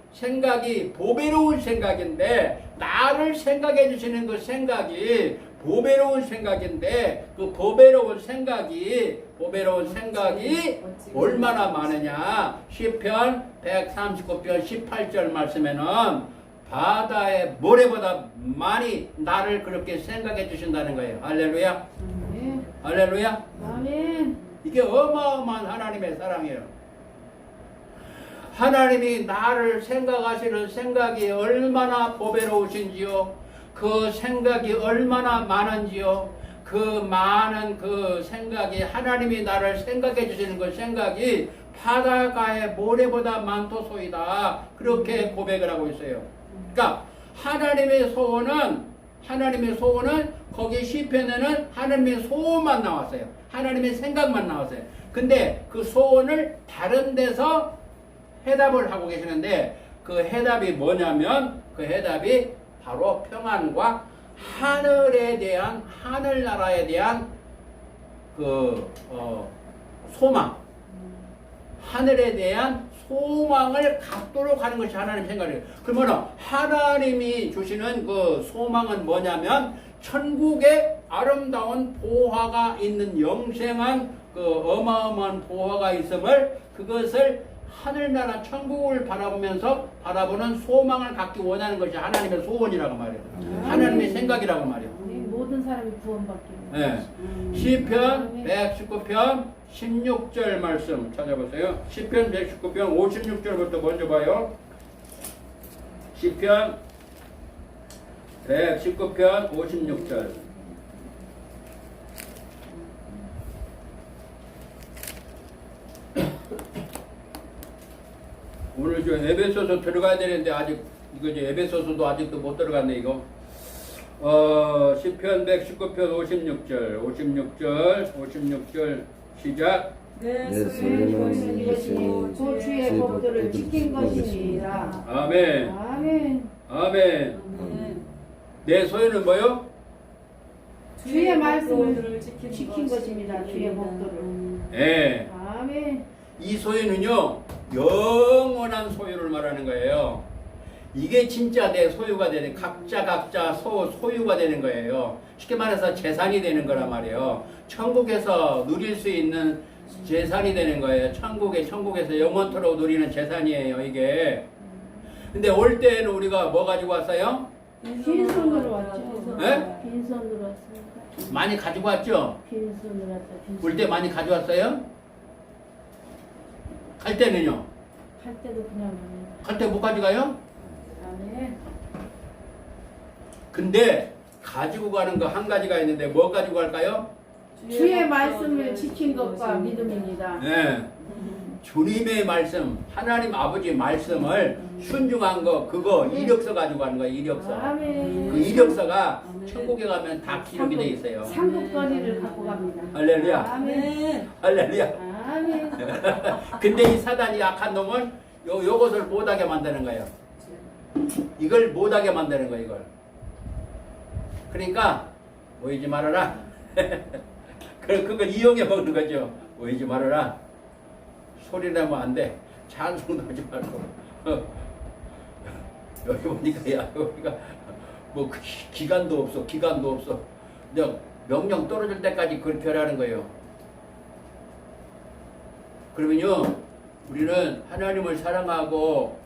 보배로운 생각인데, 나를 생각해 주시는 그 생각이 보배로운 생각인데, 그 보배로운 생각이 얼마나 많으냐. 시편 139편 18절 말씀에는 바다의 모래보다 많이 나를 그렇게 생각해 주신다는 거예요. 할렐루야. 네. 할렐루야. 아멘. 이게 어마어마한 하나님의 사랑이에요. 하나님이 나를 생각하시는 생각이 얼마나 보배로우신지요. 그 생각이 얼마나 많은지요. 그 많은 그 생각이 하나님이 나를 생각해 주시는 그 생각이 바닷가의 모래보다 많도소이다. 그렇게 고백을 하고 있어요. 그러니까 하나님의 소원은 거기 시편에는 하나님의 소원만 나왔어요. 하나님의 생각만 나왔어요. 근데 그 소원을 다른 데서 해답을 하고 계시는데 그 해답이 뭐냐면 그 해답이 바로 평안과 하늘에 대한 하늘나라에 대한 그 소망, 하늘에 대한 소망을 갖도록 하는 것이 하나님 생각이에요. 그러면 하나님이 주시는 그 소망은 뭐냐면 천국에 아름다운 보화가 있는 영생한 그 어마어마한 보화가 있음을 그것을 하늘나라 천국을 바라보면서 바라보는 소망을 갖기 원하는 것이 하나님의 소원이라고 말해요. 하나님의 생각이라고 말해요. 모든 사람이 구원받기. 네. 시편 119편 16절 말씀 찾아보세요. 시편 119편 56절부터 먼저 봐요. 시편 119편 56절. 오늘 저 에베소서 들어가야 되는데 아직 이거 이제 에베소서도 아직도 못 들어갔네 이거. 시편 119편 56절 시작. 내 내 소유는 소유는 이것이고 그 주의 법도를 지킨 것입니다. 아멘. 아멘. 아멘. 아멘. 내 소유는 뭐요? 주의 말씀을 법도를 지킨 것입니다. 주의 법도를. 네. 아멘. 이 소유는요 영원한 소유를 말하는 거예요. 이게 진짜 내 소유가 되는 각자 소유가 되는 거예요. 쉽게 말해서 재산이 되는 거란 말이에요. 천국에서 누릴 수 있는 재산이 되는 거예요. 천국에서 영원토록 누리는 재산이에요 이게. 근데 올 때에는 우리가 뭐 가지고 왔어요? 빈손으로 왔죠. 네? 빈손으로 왔습니다. 많이 가지고 왔죠? 빈손으로 왔죠. 올 때 많이 가져왔어요? 갈 때는요? 갈 때도 그냥 갑니다. 갈 때 못 가져가요? 아멘. 근데 가지고 가는 거 한 가지가 있는데 뭐 가지고 갈까요? 주의 말씀을 지킨 것과 믿음입니다. 네. 주님의 말씀, 하나님 아버지 말씀을 순종한 거, 그거 이력서 가지고 가는 거예요, 이력서. 아멘. 그 이력서가 천국에 가면 다 기록이 돼 있어요. 상급거리를 갖고 갑니다. 할렐루야. 아멘. 할렐루야. 아멘. 근데 이 사단이 약한 놈은 요것을 못하게 만드는 거예요. 이걸 못하게 만드는 거예요, 이걸. 그러니까, 모이지 말아라. 그걸 이용해 먹는 거죠. 모이지 말아라. 소리 내면 안 돼. 찬송도 하지 말고. 여기 보니까, 야, 여기가, 뭐, 기간도 없어. 그냥 명령 떨어질 때까지 그렇게 하라는 거예요. 그러면요, 우리는 하나님을 사랑하고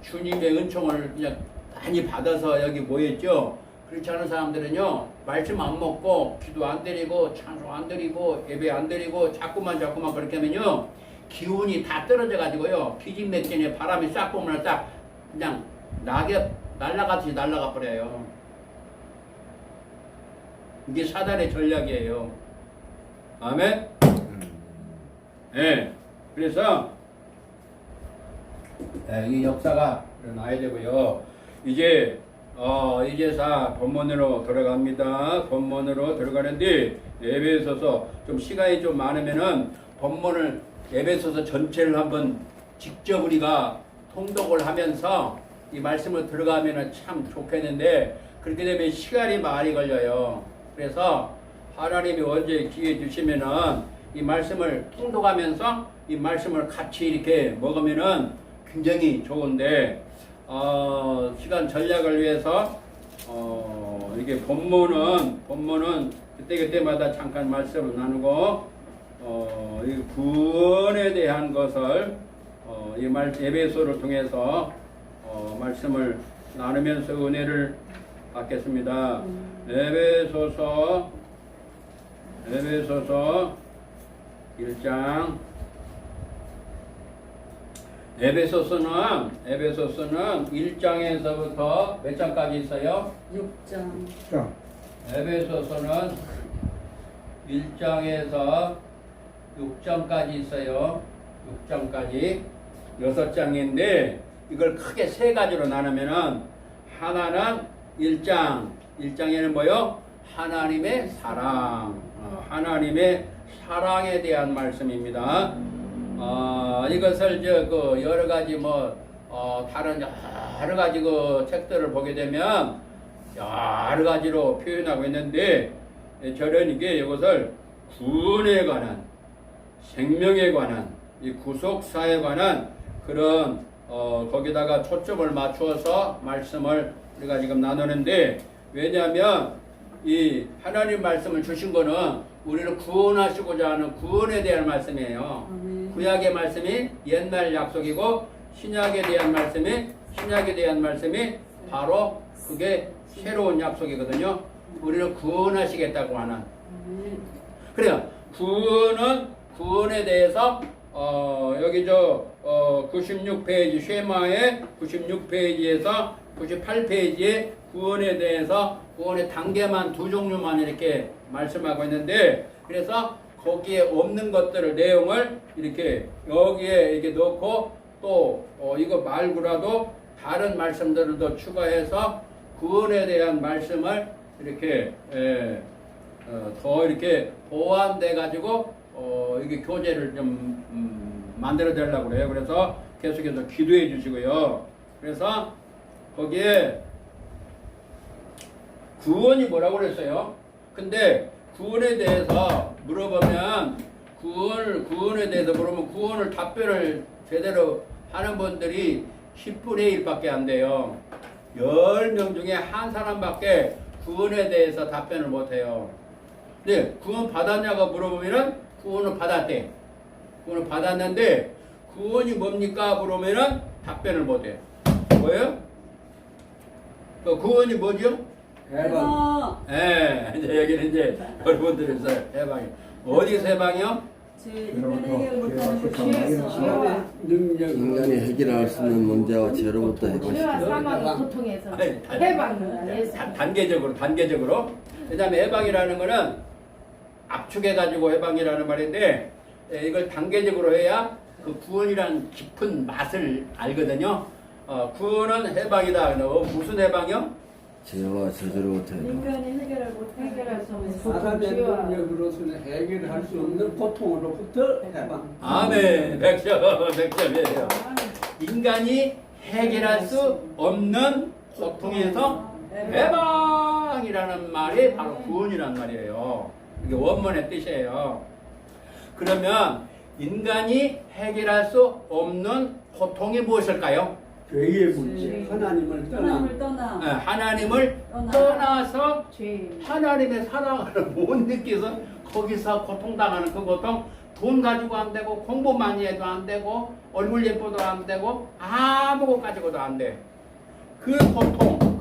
주님의 은총을 그냥 많이 받아서 여기 모였죠. 그렇지 않은 사람들은요, 말씀 안 먹고 기도 안 드리고 찬송 안 드리고 예배 안 드리고 자꾸만 그렇게 하면요, 기운이 다 떨어져 가지고요, 기진맥진에 바람이 싹 보면 딱 그냥 낙엽 날아가듯이 날아가 버려요. 이게 사단의 전략이에요. 아멘. 네. 그래서 이 역사가 일어나야 되고요. 이제 이제사 본문으로 들어갑니다. 본문으로 들어가는데 에베소서 좀 시간이 좀 많으면은 본문을 에베소서 전체를 한번 직접 우리가 통독을 하면서 이 말씀을 들어가면은 참 좋겠는데 그렇게 되면 시간이 많이 걸려요. 그래서 하나님이 언제 기회 주시면은 이 말씀을 통독하면서 이 말씀을 같이 이렇게 먹으면은 굉장히 좋은데 시간 전략을 위해서 이게 본문은 그때마다 잠깐 말씀을 나누고 이 구원에 대한 것을 이 에베소를 통해서 말씀을 나누면서 은혜를 받겠습니다. 에베소서 에베소서 1장. 에베소서는 1장에서부터 몇 장까지 있어요? 6장. 자, 에베소서는 1장에서 6장까지 있어요. 6장까지 6장인데 이걸 크게 세 가지로 나누면은 하나는 1장에는 뭐요? 하나님의 사랑, 하나님의 사랑에 대한 말씀입니다. 이것을 그 여러 가지 다른 여러 가지 그 책들을 보게 되면 여러 가지로 표현하고 있는데 저는 이것을 구원에 관한, 생명에 관한, 이 구속사에 관한 그런 거기다가 초점을 맞추어서 말씀을 우리가 지금 나누는데, 왜냐하면 이 하나님 말씀을 주신 거는 우리를 구원하시고자 하는 구원에 대한 말씀이에요. 구약의 말씀이 옛날 약속이고 신약에 대한 말씀이 바로 그게 새로운 약속이거든요. 우리를 구원하시겠다고 하는. 그래요. 구원에 대해서 여기 96페이지 쉐마의 96페이지에서 98페이지에 구원에 대해서 구원의 단계만 두 종류만 이렇게 말씀하고 있는데, 그래서 거기에 없는 것들을 내용을 이렇게 여기에 이렇게 넣고 또 이거 말고라도 다른 말씀들을 더 추가해서 구원에 대한 말씀을 이렇게 더 이렇게 보완돼 가지고 이게 교재를 좀 만들어 달라고 그래요. 그래서 계속해서 기도해 주시고요. 그래서 거기에 구원이 뭐라고 그랬어요? 근데 구원에 대해서 물어보면 구원에 대해서 물으면 구원을 답변을 제대로 하는 분들이 10분의 1밖에 안 돼요. 10명 중에 한 사람밖에 구원에 대해서 답변을 못 해요. 근데 구원 받았냐고 물어보면은 구원을 받았대. 구원을 받았는데 구원이 뭡니까? 물어보면은 답변을 못 해요. 뭐예요? 그 구원이 뭐죠? 해방. 예, 이제 여기는 이제 여러분들이 있어요. 해방이. 어디서 해방이요? 인간이 해결할 수 있는 문제와 죄로부터 죄와 해방시켜. 사망의 고통에서 아니, 해방이다. 예수. 단계적으로. 그다음에 해방이라는 거는 압축해가지고 해방이라는 말인데, 이걸 단계적으로 해야 그 구원이라는 깊은 맛을 알거든요. 구원은 해방이다. 무슨 해방이요? 죄와 저주로부터 해방. 인간이 해결할 해결할 수 없는 사람의 죄와 능력으로서는 해결할 수 없는 고통으로부터 해방. 아멘. 100점이에요. 인간이 해결할 수 없는 고통에서 해방이라는 말이 바로 구원이란 말이에요. 이게 원문의 뜻이에요. 그러면 인간이 해결할 수 없는 고통이 무엇일까요? 죄의 문제, 하나님을 떠나. 하나님을 떠나서 죄. 하나님의 사랑을 못 느껴서 거기서 고통당하는 그 고통, 돈 가지고 안 되고 공부 많이 해도 안 되고 얼굴 예뻐도 안 되고 아무 것 가지고도 안 돼. 그 고통,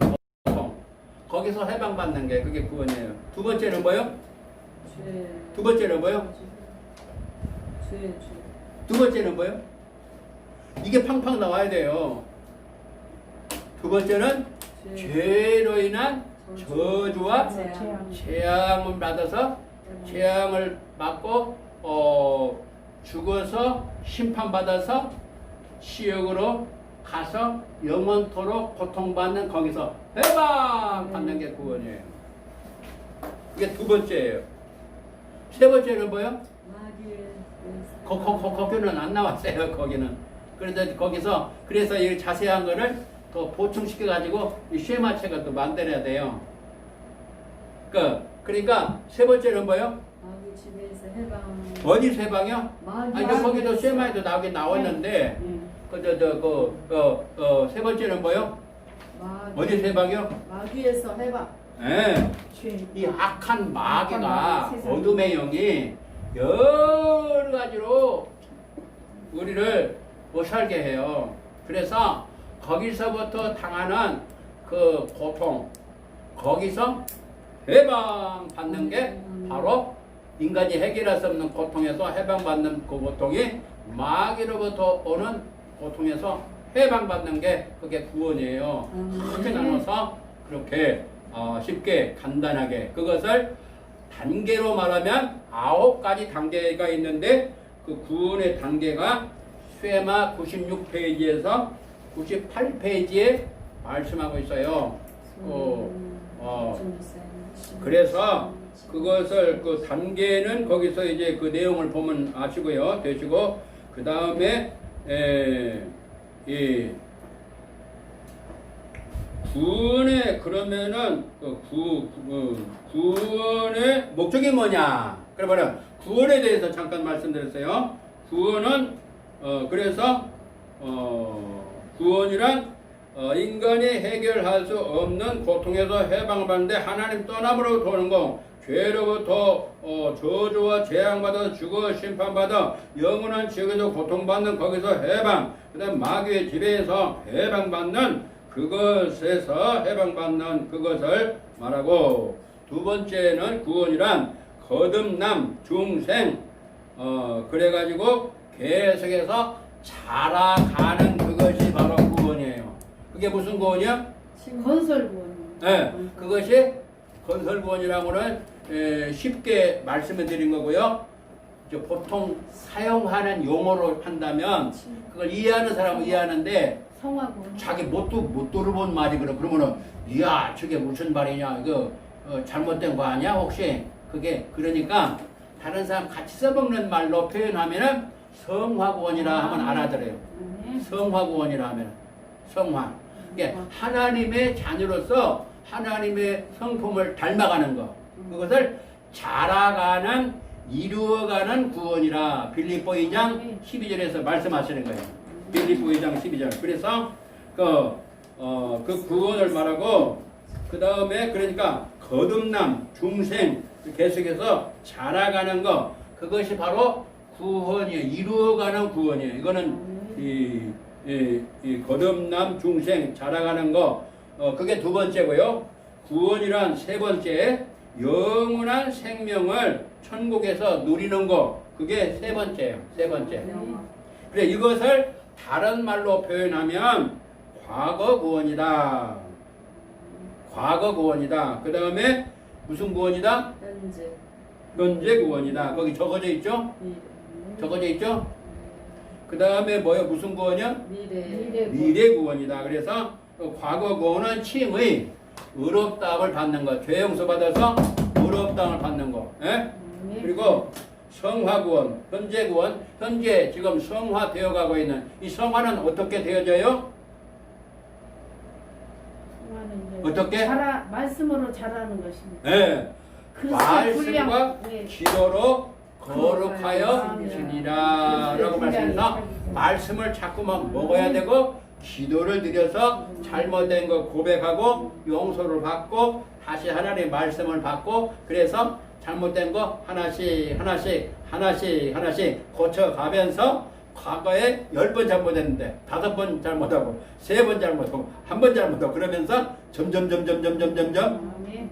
거기서 해방받는 게 그게 구원이에요. 두 번째는 뭐요? 두 번째는 뭐요? 두 번째는 뭐요? 이게 팡팡 나와야 돼요. 두 번째는 죄로 인한 저주와 재앙을 받아서 재앙을 받고 죽어서 심판받아서 지옥으로 가서 영원토록 고통받는 거기서 해방받는 게 구원이에요. 이게 두 번째예요. 세 번째는 뭐요? 거기는 안 나왔어요. 거기는. 그래서 이 자세한 거를 더 보충시켜 가지고 이 쉐마책을 또 만들어야 돼요. 그러니까 세 번째는 뭐요? 마귀 집에서 해방. 어디서 해방이요? 마귀. 아니 거기도 쉐마에도 나오긴 나왔는데 세 번째는 뭐요? 어디서 해방이요? 마귀에서 해방. 예. 죄. 이 악한 마귀가 세상. 어둠의 영이 여러 가지로 우리를 못 살게 해요. 그래서 거기서부터 당하는 그 고통, 거기서 해방 받는 게 바로 인간이 해결할 수 없는 고통에서 해방받는 그 고통이 마귀로부터 오는 고통에서 해방받는 게 그게 구원이에요. 크게 나눠서 그렇게 쉽게 간단하게 그것을 단계로 말하면 9가지 단계가 있는데 그 구원의 단계가 쇠마 96페이지에서 98페이지에 말씀하고 있어요. 그래서 그것을 그 단계는 거기서 이제 그 내용을 보면 아시고요. 되시고 그 다음에 이 구원의 그러면은 구원의 목적이 뭐냐? 그러면 구원에 대해서 잠깐 말씀드렸어요. 구원은 그래서 구원이란 인간이 해결할 수 없는 고통에서 해방받는데 하나님 떠남으로 도는 거, 죄로부터 저주와 재앙받아 죽어 심판받아 영원한 지옥에서 고통받는 거기서 해방, 그 다음 마귀의 지배에서 해방받는 그것에서 해방받는 그것을 말하고, 두 번째는 구원이란 거듭남, 중생, 그래가지고 계속해서 자라가는 그것이 바로 구원이에요. 그게 무슨 구원이야? 건설 구원. 네, 그것이 건설 구원이라고는 쉽게 말씀해 드린 거고요. 이제 보통 사용하는 용어로 한다면 그걸 이해하는 사람은 이해하는데 성화 구원. 자기 못 들어본 말이 그러면은 이야 저게 무슨 말이냐 이거 잘못된 거 아니야 혹시 그게 그러니까 다른 사람 같이 써먹는 말로 표현하면은 성화구원이라 하면 알아들어요. 성화구원이라 하면 성화. 이게 하나님의 자녀로서 하나님의 성품을 닮아가는 거. 그것을 자라가는 이루어가는 구원이라 빌립보 2장 12절에서 말씀하시는 거예요. 빌립보 2장 12절. 그래서 그 구원을 말하고 그 다음에 그러니까 거듭남, 중생 계속해서 자라가는 거 그것이 바로 구원이에요. 이루어가는 구원이에요. 이거는 이 거듭남, 중생 자라가는 거 그게 두 번째고요. 구원이란 세 번째 영원한 생명을 천국에서 누리는 거 그게 세 번째예요. 세 번째. 그래 이것을 다른 말로 표현하면 과거 구원이다. 과거 구원이다. 그 다음에 무슨 구원이다? 현재 구원이다. 거기 적어져 있죠? 적어져 있죠? 그 다음에 뭐요? 무슨 구원이요? 미래 구원이다. 그래서 과거 구원은 칭의 의롭다함을 받는 것. 죄 용서 받아서 의롭다함을 받는 것. 예? 그리고 성화 구원, 현재 구원. 현재 지금 성화되어 가고 있는 이 성화는 어떻게 되어져요? 어떻게? 말씀으로 자라는 것입니다. 네. 말씀과 분량, 네. 기도로 거룩하여 지니라 라고 말씀해서 말씀을 자꾸만 먹어야 되고 기도를 드려서 잘못된 거 고백하고 용서를 받고 다시 하나님의 말씀을 받고 그래서 잘못된 거 하나씩 고쳐가면서 과거에 10번 잘못했는데 5번 잘못하고 3번 잘못하고 1번 잘못하고 그러면서 점점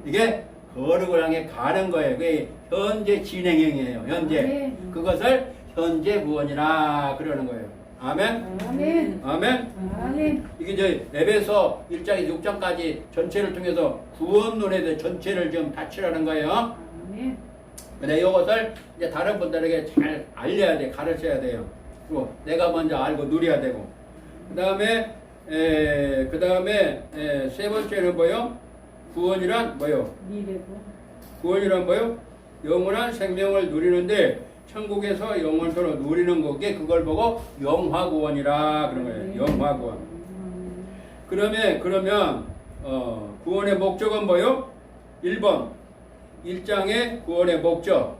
이게 거룩을 향해 가는 거예요. 그게 현재 진행형이에요. 현재. 그것을 현재 구원이라 그러는 거예요. 아멘. 아멘. 아멘. 아멘. 이게 이제 에베소 1장에서 6장까지 전체를 통해서 구원론에 대해 전체를 좀 다치라는 거예요. 아멘. 근데 이것을 이제 다른 분들에게 잘 알려야 돼, 가르쳐야 돼요. 그리고 내가 먼저 알고 누려야 되고. 그 다음에 세 번째는 뭐요? 구원이란 뭐요? 미래고. 구원이란 뭐요? 영원한 생명을 누리는데 천국에서 영원토록 누리는 거게 그걸 보고 영화구원이라 그런 거예요. 영화구원. 그러면 구원의 목적은 뭐요? 1번 1장의 구원의 목적.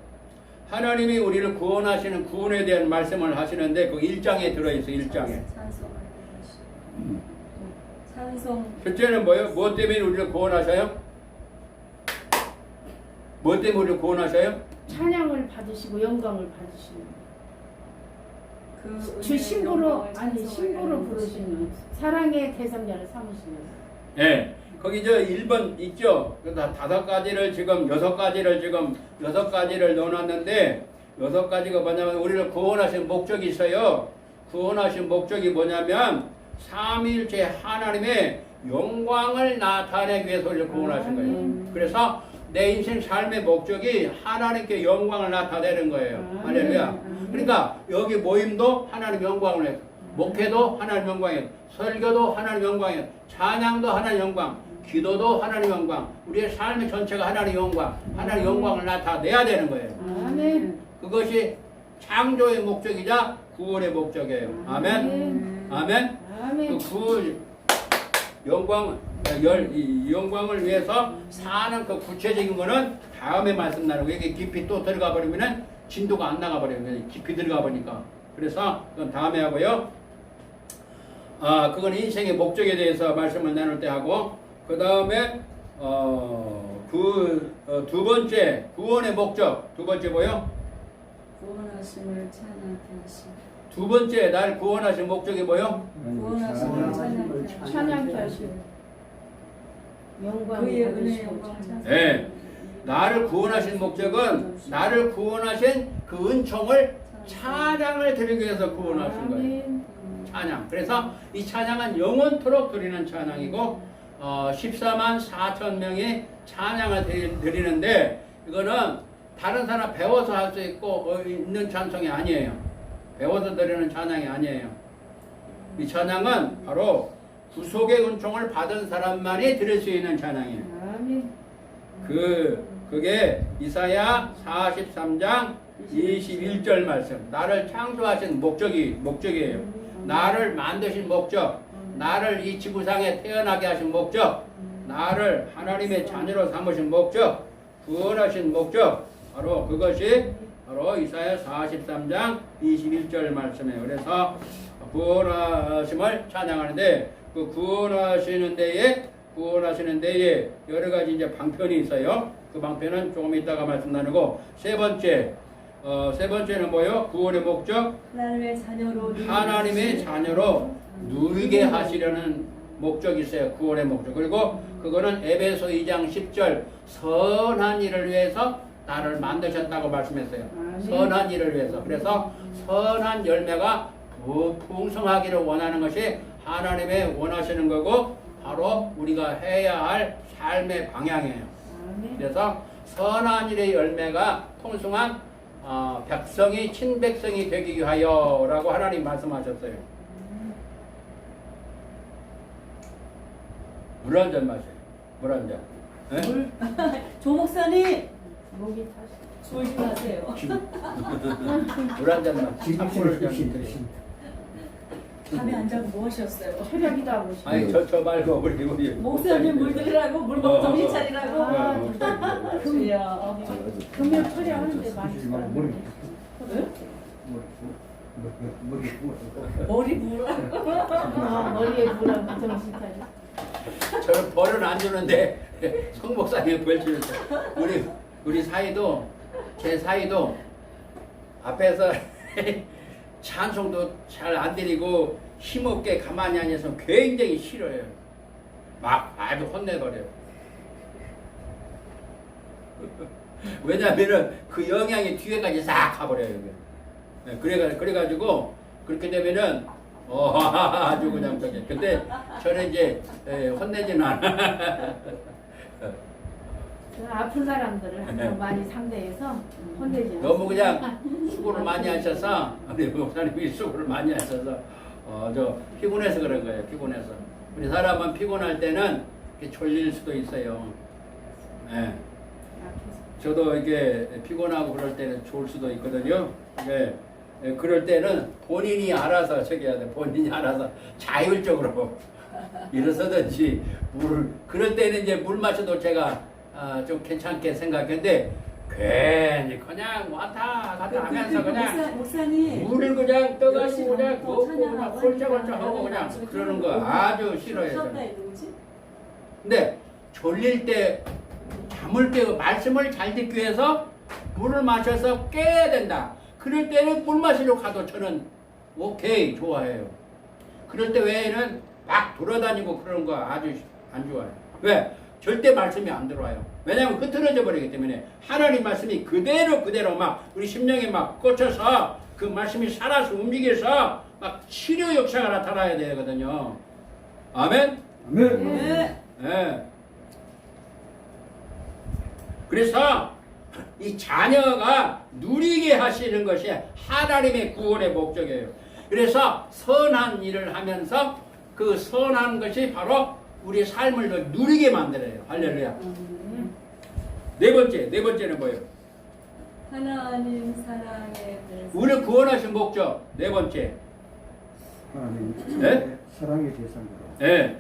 하나님이 우리를 구원하시는 구원에 대한 말씀을 하시는데 그 1장에 들어있어요. 1장에. 찬송. 첫째는 뭐예요? 무엇 때문에 우리를 구원하셔요? 무엇 때문에 우리를 구원하셔요? 찬양을 받으시고 영광을 받으시는 주 그 신부로 부르시는 사랑의 대상자를 삼으시는 예. 거기 저 1번 있죠? 그래서 5가지를 지금 6가지를 넣어놨는데 6가지가 뭐냐면 우리를 구원하신 목적이 있어요. 구원하신 목적이 뭐냐면 삼위일체 하나님의 영광을 나타내기 위해서 우리를 구원하신 거예요. 그래서 내 인생 삶의 목적이 하나님께 영광을 나타내는 거예요. 할렐루야. 그러니까 여기 모임도 하나님 영광을 해서, 목회도 하나님 영광이에요, 설교도 하나님 영광이에요, 찬양도 하나님 영광, 기도도 하나님 영광, 우리의 삶의 전체가 하나님 영광, 하나님 영광을 나타내야 되는 거예요. 아멘. 그것이 창조의 목적이자 구원의 목적이에요. 아멘. 아멘. 아멘. 그 이 영광을 위해서 사는 그 구체적인 거는 다음에 말씀 나누고, 이게 깊이 또 들어가 버리면은 진도가 안 나가 버려요. 깊이 들어가 보니까. 그래서 그건 다음에 하고요. 그건 인생의 목적에 대해서 말씀을 나눌 때 하고, 그 다음에 두 번째 구원의 목적. 두 번째 뭐요? 구원하심을 찬양케 하심. 두 번째 날 구원하신 목적이 뭐요? 구원하심을 찬양케 하심. 찬양케 하시고 영광 그의 은혜 영광 찬양. 네. 나를 구원하신 목적은 나를 구원하신 그 은총을 찬양을 드리기 위해서 구원하신 거예요. 아멘. 찬양. 그래서 이 찬양은 영원토록 드리는 찬양이고 14만 4천 명이 찬양을 드리는데, 이거는 다른 사람 배워서 할 수 있고 있는 찬송이 아니에요. 배워서 드리는 찬양이 아니에요. 이 찬양은 바로 구속의 은총을 받은 사람만이 드릴 수 있는 찬양이에요. 아멘. 그게 이사야 43장 21절 말씀. 나를 창조하신 목적이에요. 나를 만드신 목적, 나를 이 지구상에 태어나게 하신 목적, 나를 하나님의 자녀로 삼으신 목적, 구원하신 목적, 바로 그것이 바로 이사야 43장 21절 말씀이에요. 그래서 구원하심을 찬양하는데, 그 구원하시는 데에 여러 가지 이제 방편이 있어요. 그 방편은 조금 이따가 말씀 나누고, 세 번째는 뭐요? 구원의 목적, 하나님의 자녀로 누리게 하시려는 목적이 있어요. 구원의 목적. 그리고 그거는 에베소 2장 10절, 선한 일을 위해서 나를 만드셨다고 말씀했어요. 선한 일을 위해서. 그래서 선한 열매가 풍성하기를 원하는 것이 하나님의 원하시는 거고, 바로 우리가 해야 할 삶의 방향이에요. 그래서 선한 일의 열매가 풍성한 백성이 친백성이 되기 위하여 라고 하나님 말씀하셨어요. 물 한 잔 마세요. 물 한 잔. 조 목사님 목이 타시. 조심하세요. 물 한 잔 마세요. 찬물을 좀 드세요. 밤에 안 자고 뭐 하셨어요? 체력이다 하고 싶어. 아니 저 말고 우리 목사님 물 드리라고 물먹 정신 차리라고. 아, 주야. 금요 처리하는데 많이 주지 말고 머리. 머리 물. 머리에 물하고 정신 차려. 저는 벌은 안 주는데 송 목사님 벌 주는데, 우리 사이도, 제 사이도 앞에서 찬송도 잘 안 드리고 힘없게 가만히 앉아서 굉장히 싫어요. 막 아주 혼내버려요. 왜냐면은 그 영향이 뒤에까지 싹 가버려요. 네, 그래가지고 그렇게 되면은 아주 그냥 저기. 근데 저는 이제 혼내지는 않아. 아픈 사람들을 항상 많이 상대해서 혼내지 않아요. 너무 그냥 수고를 많이 하셔서, 우리 목사님이 수고를 많이 하셔서 저 피곤해서 그런 거예요. 피곤해서. 우리 사람은 피곤할 때는 이렇게 졸릴 수도 있어요. 예. 저도 이게 피곤하고 그럴 때는 좋을 수도 있거든요. 예. 그럴 때는 본인이 알아서 저기 해야 돼. 본인이 알아서 자율적으로 일어서든지 그럴 때는 이제 물 마셔도 제가 좀 괜찮게 생각했는데, 괜히 그냥 왔다 갔다 하면서 그냥 목사님 물을 그냥 떠가지고 그냥 먹고 그냥 홀짝홀짝 하고 그냥 그러는 거 아주 싫어해요. 저는. 근데 졸릴 때, 잠을 깨고 말씀을 잘 듣기 위해서 물을 마셔서 깨야 된다. 그럴 때는 물 마시러 가도 저는 오케이 좋아해요. 그럴 때 외에는 막 돌아다니고 그러는 거 아주 안 좋아요. 왜? 절대 말씀이 안 들어와요. 왜냐하면 흐트러져 버리기 때문에 하나님 말씀이 그대로 막 우리 심령에 막 꽂혀서 그 말씀이 살아서 움직여서 막 치료 역사가 나타나야 되거든요. 아멘? 아멘. 네. 예. 그래서 이 자녀가 누리게 하시는 것이 하나님의 구원의 목적이에요. 그래서 선한 일을 하면서 그 선한 것이 바로 우리 삶을 누리게 만들어요. 할렐루야. 네 번째는 뭐예요? 하나님 사랑에 대해서. 우리를 구원하신 목적. 네 번째. 하나님 네? 사랑의 대상으로. 예.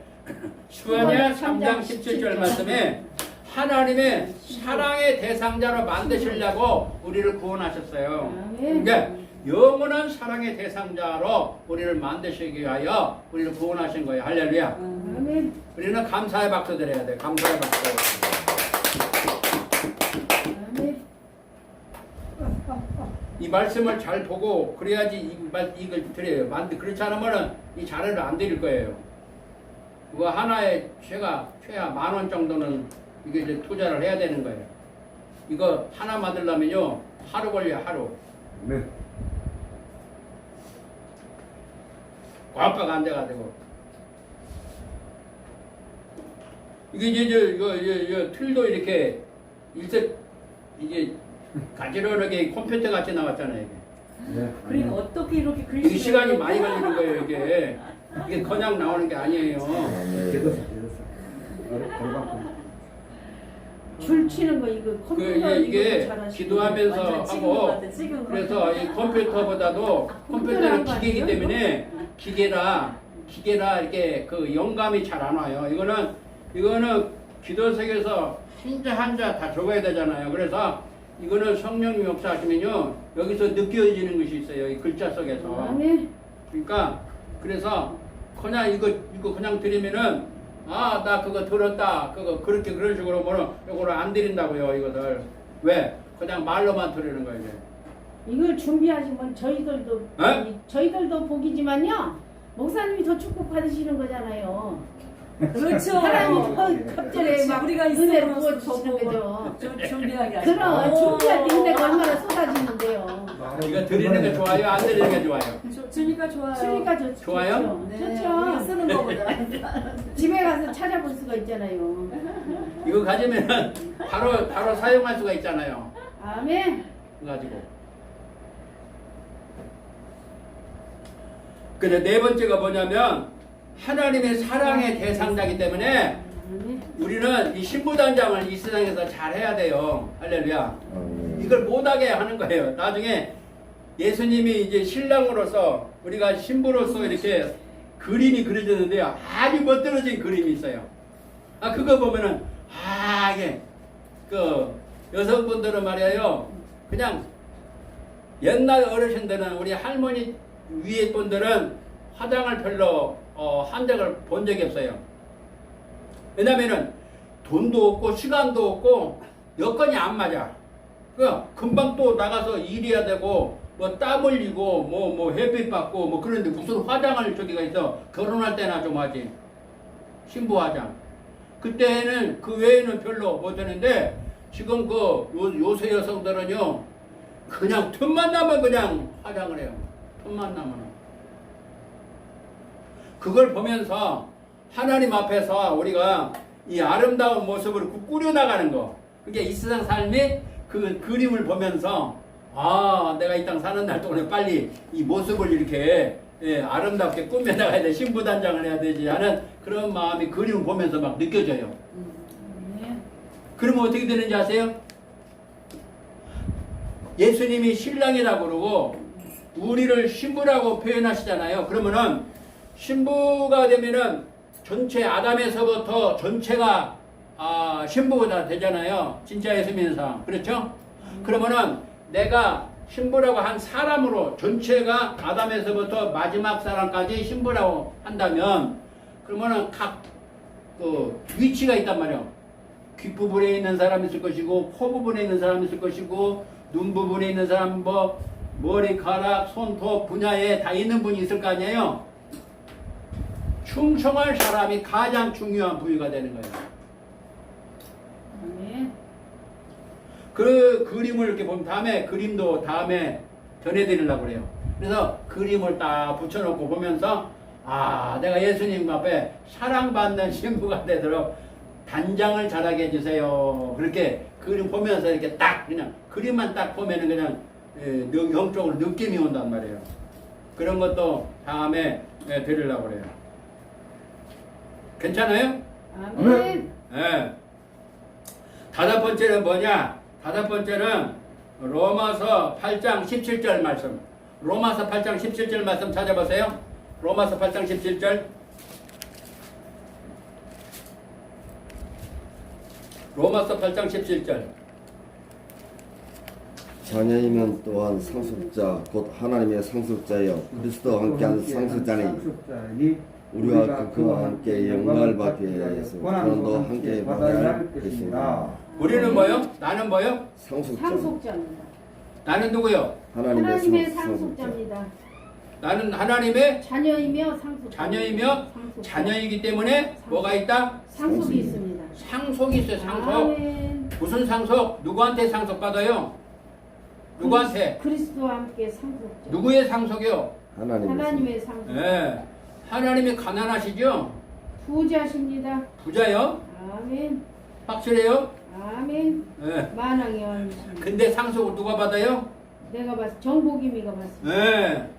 수아냐 3장 17절 말씀에 하나님의 사랑의 대상자로 만드시려고 우리를 구원하셨어요. 그러니까 영원한 사랑의 대상자로 우리를 만드시기 위하여 우리를 구원하신 거예요. 할렐루야. 아멘. 우리는 감사의 박수 드려야 돼. 감사의 박수. 아멘. 이 말씀을 잘 보고 그래야지 이걸 드려요. 그렇지 않으면은 이 자료를 안 드릴 거예요. 그거 하나에 최하 10,000원 정도는 이게 이제 투자를 해야 되는 거예요. 이거 하나 만들려면요 하루 걸려요. 하루. 네. 꽉꽉 앉아가지고 이게 이제 저 틀도 이렇게 이게 가지런하게 컴퓨터 같이 나왔잖아요. 이게. 네. 그러니까 어떻게 이렇게 이게 글씨를 시간이 많이 걸리는 거예요. 이게 그냥 나오는 게 아니에요. 대도사. 골반품. 줄 치는 거 이거 컴퓨터 이게 이거 잘하시네. 기도하면서 완전 찍은 것 하고 같아, 찍은 것 그래서 이 컴퓨터보다도 컴퓨터는 기계이기 때문에 기계라 이렇게 그 영감이 잘 안 와요. 이거는 기도석에서 한자 다 적어야 되잖아요. 그래서 이거는 성령님 역사하시면요 여기서 느껴지는 것이 있어요. 이 글자 속에서. 아멘. 그러니까 그래서 그냥 이거 그냥 드리면은 나 그거 들었다. 그렇게 그런 식으로 뭐는 이거를 안 드린다고요. 이거를 왜? 그냥 말로만 드리는 거예요. 이제. 이걸 준비하시면 저희들도 복이지만요. 목사님이 더 축복 받으시는 거잖아요. 그렇죠. 하나님이 더 갑자기 막 우리가 은혜를 있으면 부어주시는 거죠. 준비하게 하시고. 그럼 준비할 때 은혜가 얼마나 쏟아지는데요. 이거 드리는 게 좋아요? 안 드리는 게 좋아요? 주니까 좋아요. 쓰니까 좋아요? 네, 좋죠. 우리가 쓰는 거보다. 집에 가서 찾아볼 수가 있잖아요. 이거 가지면은 바로 사용할 수가 있잖아요. 아멘. 그거 가지고. 근데 네 번째가 뭐냐면 하나님의 사랑의 대상자이기 때문에 우리는 이 신부단장을 이 세상에서 잘 해야 돼요. 할렐루야. 이걸 못하게 하는 거예요. 나중에 예수님이 이제 신랑으로서 우리가 신부로서 이렇게 그림이 그려졌는데요. 아주 멋들어진 그림이 있어요. 그거 보면은 이게 그 여성분들은 말이에요. 그냥 옛날 어르신들은 우리 할머니 위에 분들은 화장을 별로 한 적을 본 적이 없어요. 왜냐면은 돈도 없고 시간도 없고 여건이 안 맞아. 금방 또 나가서 일해야 되고 뭐 땀 흘리고 뭐 햇빛 받고 뭐 그런데 무슨 화장을 저기가 있어. 결혼할 때나 좀 하지. 신부 화장. 그때는 그 외에는 별로 못 하는데 지금 요새 여성들은요 그냥 틈만 나면 그냥 화장을 해요. 틈만 나면. 그걸 보면서 하나님 앞에서 우리가 이 아름다운 모습을 꾸려나가는 거. 그게 이 세상 삶이 그 그림을 보면서 내가 이 땅 사는 날 동안에 빨리 이 모습을 이렇게 아름답게 꾸며나가야 돼. 신부단장을 해야 되지 하는 그런 마음이 그림을 보면서 막 느껴져요. 그러면 어떻게 되는지 아세요? 예수님이 신랑이라고 그러고 우리를 신부라고 표현하시잖아요. 그러면은 신부가 되면은 전체 아담에서부터 전체가 신부가 되잖아요. 진짜 예수 믿는 사람. 그렇죠? 그러면은 내가 신부라고 한 사람으로 전체가 아담에서부터 마지막 사람까지 신부라고 한다면 그러면은 각 위치가 있단 말이에요. 귓부분에 있는 사람이 있을 것이고 코 부분에 있는 사람이 있을 것이고 눈 부분에 있는 사람 머리카락, 손톱 분야에 다 있는 분이 있을 거 아니에요. 충성할 사람이 가장 중요한 부위가 되는 거예요. 아멘. 그 그림을 이렇게 보면 그림도 다음에 전해드리려고 그래요. 그래서 그림을 딱 붙여놓고 보면서 아, 내가 예수님 앞에 사랑받는 신부가 되도록 단장을 잘하게 해주세요. 그렇게 그림 보면서 이렇게 딱 그냥 그림만 딱 보면은 그냥 영적으로 느낌이 온단 말이에요. 그런 것도 다음에 드리려고 그래요. 괜찮아요? 아멘. 예. 다섯 번째는 뭐냐? 다섯 번째는 로마서 8장 17절 말씀. 로마서 8장 17절 말씀 찾아보세요. 로마서 8장 17절. 로마서 8장 17절. 자녀이면 또한 상속자 곧 하나님의 상속자여 그리스도와 함께한 상속자니 상속자니 우리가 그와 함께 영광을 받기 위해서 그런도 함께 받아야 할 것입니다. 우리는 뭐요? 나는 뭐요? 상속자. 상속자입니다. 나는 누구요? 하나님의 상속자. 상속자입니다. 나는 하나님의 자녀이며 상속자. 자녀이며 자녀이기 때문에 뭐가 있다? 상속이 있습니다. 상속이 있어요. 상속. 아멘. 무슨 상속? 누구한테 상속 받아요? 누구한테? 그리스도와 함께 상속자. 누구의 상속이요? 하나님의 상속. 네. 하나님이 가난하시죠? 부자십니다. 부자요? 아멘. 확실해요? 아멘. 네. 만왕의 왕이십니다. 근데 상속을 누가 받아요? 내가 봤을 정복임이가 봤습니다. 네.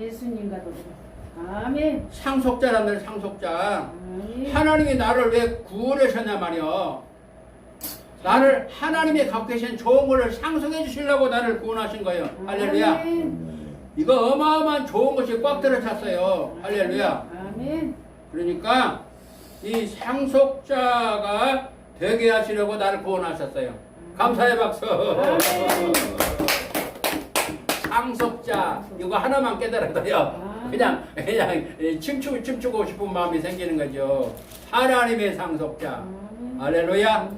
예수님과 더불어. 아멘. 상속자라는 상속자. 아멘. 하나님이 나를 왜 구원하셨냐 말이요. 나를 하나님이 갖고 계신 좋은 것을 상속해 주시려고 나를 구원하신 거예요. 할렐루야. 아멘. 이거 어마어마한 좋은 것이 꽉 들어찼어요. 할렐루야. 아멘. 그러니까 이 상속자가 되게 하시려고 나를 구원하셨어요. 감사의 박수. 상속자 이거 하나만 깨달아도요. 그냥 춤추고 싶은 마음이 생기는 거죠. 하나님의 상속자. 할렐루야.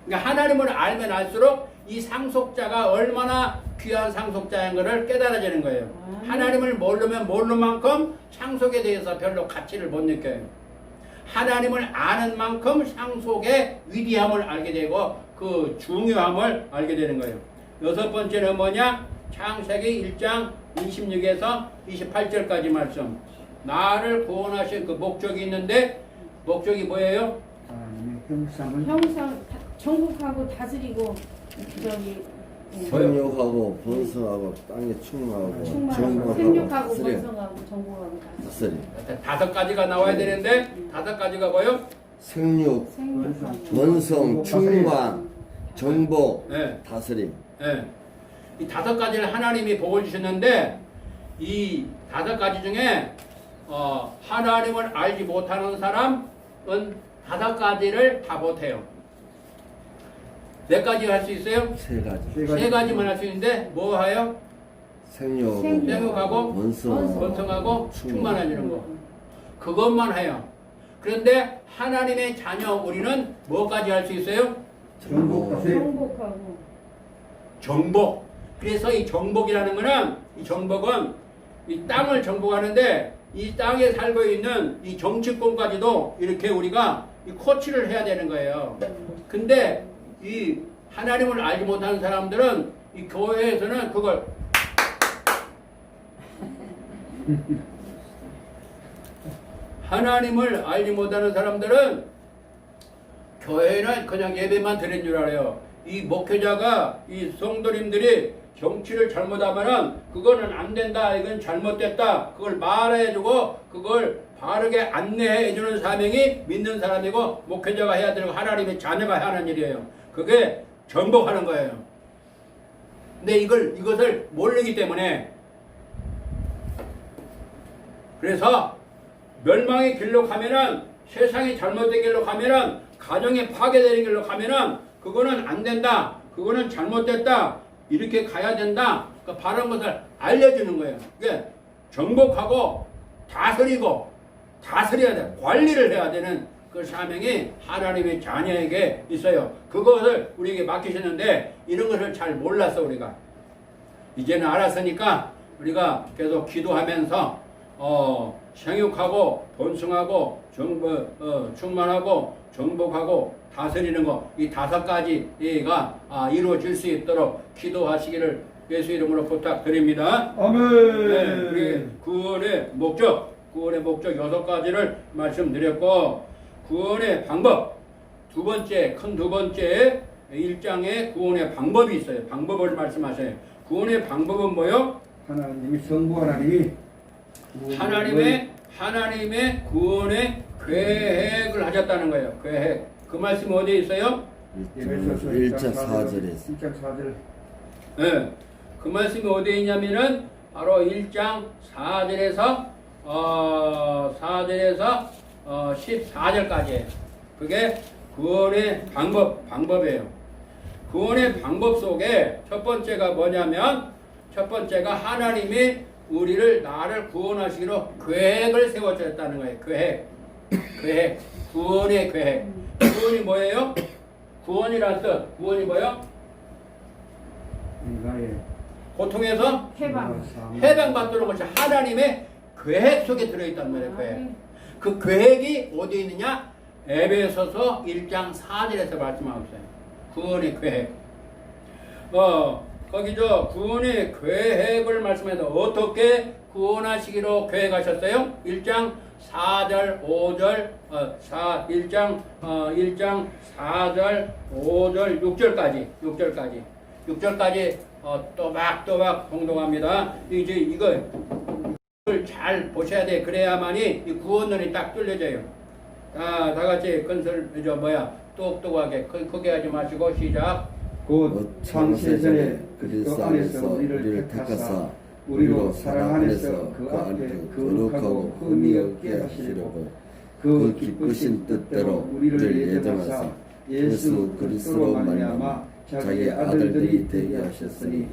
그러니까 하나님을 알면 알수록 이 상속자가 얼마나 귀한 상속자인 것을 깨달아지는 거예요. 하나님을 모르면 모르는 만큼 상속에 대해서 별로 가치를 못 느껴요. 하나님을 아는 만큼 상속의 위대함을 알게 되고 그 중요함을 알게 되는 거예요. 여섯 번째는 뭐냐? 창세기 1장 26에서 28절까지 말씀. 나를 구원하신 그 목적이 있는데 목적이 뭐예요? 형상을 형상 정복하고 다스리고 저기 생육하고 번성하고 땅에 충만하고 충만하고 생육하고 번성하고 정복하고 다스리. 다스리. 다섯 가지가 나와야 되는데 다섯 가지가 뭐요? 생육, 생육하고 번성, 충만, 정복, 네. 다스림. 네. 이 다섯 가지를 하나님이 복을 주셨는데 이 다섯 가지 중에 하나님을 알지 못하는 사람은 다섯 가지를 다 못해요. 몇 가지 할 수 있어요? 세 가지. 세 가지만 할 수 있는데 뭐 해요? 생육하고 번성하고 충만해지는 거. 그것만 해요. 그런데 하나님의 자녀 우리는 뭐까지 할 수 있어요? 정복하고 정복. 그래서 이 정복이라는 거는 이 정복은 이 땅을 정복하는데 이 땅에 살고 있는 이 정치권까지도 이렇게 우리가 이 코치를 해야 되는 거예요. 근데 이 하나님을 알지 못하는 사람들은 이 교회에서는 그걸 하나님을 알지 못하는 사람들은 교회는 그냥 예배만 드리는 줄 알아요. 이 목회자가 이 성도님들이 정치를 잘못하면은 그거는 안 된다, 이건 잘못됐다, 그걸 말해주고 그걸 바르게 안내해주는 사명이 믿는 사람이고 목회자가 해야 되고 하나님의 자녀가 하는 일이에요. 그게 정복하는 거예요. 근데 이것을 모르기 때문에 그래서 멸망의 길로 가면은 세상이 잘못된 길로 가면은 가정이 파괴되는 길로 가면은 그거는 안 된다, 그거는 잘못됐다, 이렇게 가야 된다. 그 바른 것을 알려주는 거예요. 그게 정복하고 다스리고 다스려야 돼. 관리를 해야 되는 그 사명이 하나님의 자녀에게 있어요. 그것을 우리에게 맡기셨는데 이런 것을 잘 몰랐어 우리가. 이제는 알았으니까 우리가 계속 기도하면서 생육하고 번성하고 충만하고 정복하고 다스리는 거, 이 5가지가 이루어질 수 있도록 기도하시기를 예수 이름으로 부탁드립니다. 아멘. 네, 우리 구원의 목적 6가지를 말씀드렸고, 구원의 방법 두 번째 1장에 구원의 방법이 있어요. 방법을 말씀하셔요. 구원의 방법은 뭐요? 하나님이 성부 하나님이 하나님의 구원의 계획을 하셨다는 거예요. 계획. 그 말씀 어디에 있어요? 에베소서 1장 4절에 1장 4절. 네. 그 말씀이 어디에 있냐면은 바로 1장 4절에서 14절까지예요. 그게 구원의 방법이에요. 구원의 방법 속에 첫 번째가 뭐냐면, 첫 번째가 하나님이 나를 구원하시기로 계획을 세워주셨다는 거예요. 계획. 구원의 계획. 구원이 뭐예요? 구원이란 뜻. 구원이 뭐예요? 인간의 고통에서 해방. 해방받도록 것이 하나님의 계획 속에 들어있단 말이에요. 계획. 그 계획이 어디 있느냐? 에베소서 1장 4절에서 말씀하고 있어요. 구원의 계획. 거기죠. 구원의 계획을 말씀해서 어떻게 구원하시기로 계획하셨어요? 1장 4절, 5절, 1장 4절, 5절, 6절까지 또박또박 동동합니다. 이제 이걸 잘 보셔야 돼. 그래야만이 이 구원론이 딱 뚫려져요. 다 같이 건설 똑똑하게 크게 하지 마시고 시작. 곧 창세전에 그리스도 안에서 우리를 택하사 우리로 사랑 안에서 그 앞에 거룩하고 흠이 없게 하시려고 그 기쁘신 뜻대로 우리를 예정하사 예수 그리스도로 말미암아 자기 아들들이 되게 하셨으니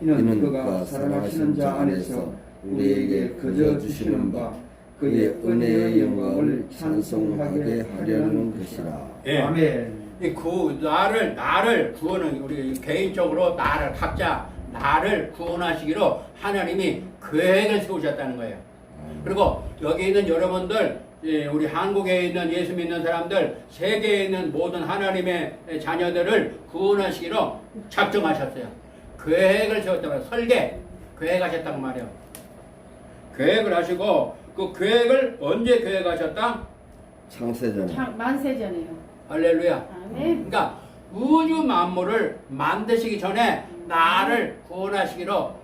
이는 그가 사랑하시는 자 안에서 우리에게 거저 주시는 바 그의 은혜의 영광을 찬송하게 하려는 것이라. 예. 아멘. 나를 구원은 우리 개인적으로 각자 나를 구원하시기로 하나님이 계획을 세우셨다는 거예요. 그리고 여기 있는 여러분들, 우리 한국에 있는 예수 믿는 사람들, 세계에 있는 모든 하나님의 자녀들을 구원하시기로 작정하셨어요. 계획을 세웠단 말이에요. 계획하셨단 말이에요. 계획을 하시고, 그 계획을 언제 계획하셨다? 창세전에 만세전이요. 할렐루야. 아멘. 그러니까 우주 만물을 만드시기 전에 나를 구원하시기로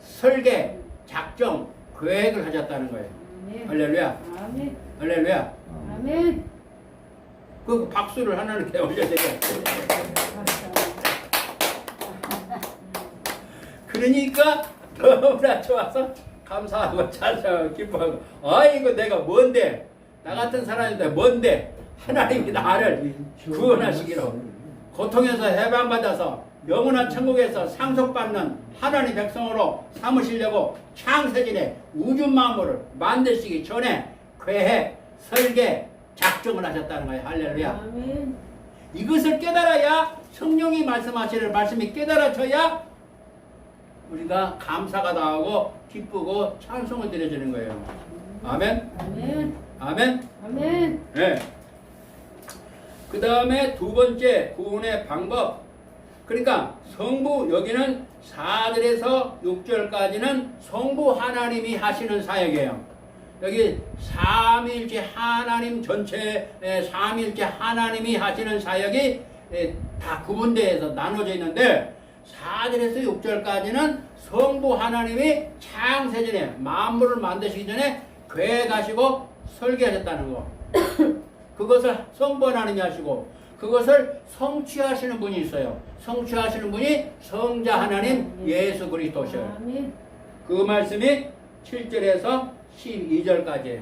설계, 작정, 계획을 하셨다는 거예요. 아멘. 할렐루야. 아멘. 할렐루야. 아멘. 그 박수를 하나님께 올려야 되게. 그러니까 너무나 좋아서 감사하고 찬송하고 기뻐하고, 이거 내가 뭔데? 나 같은 사람인데 뭔데? 하나님이 나를 구원하시기로, 고통에서 해방받아서 영원한 천국에서 상속받는 하나님 백성으로 삼으시려고 창세전에 우주 만물을 만드시기 전에 계획, 설계, 작정을 하셨다는 거예요. 할렐루야. 아멘. 이것을 깨달아야, 성령이 말씀하시는 말씀이 깨달아져야 우리가 감사가 나오고 기쁘고 찬송을 드려지는 거예요. 아멘. 아멘. 아멘. 아멘. 네. 그 다음에 두 번째 구원의 방법. 그러니까 성부, 여기는 4절에서 6절까지는 성부 하나님이 하시는 사역이에요. 여기 삼위일체 하나님 전체, 삼위일체 하나님이 하시는 사역이 다 구분되어서 나눠져 있는데, 4절에서 6절까지는 성부 하나님이 창세전에 만물을 만드시기 전에 계획하시고 설계하셨다는 거. 그것을 성부 하나님이 하시고, 그것을 성취하시는 분이 있어요. 성취하시는 분이 성자 하나님 예수 그리스도셔요. 아멘. 그 말씀이 7절에서 12절까지예요.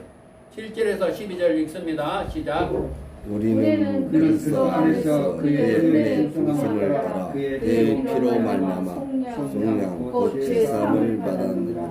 7절에서 12절 읽습니다. 시작. 우리는 그리스도 안에서 그의 은혜의 풍성을 따라 그의 피로 말미암아 속량 곧 죄사함을 받았느니라.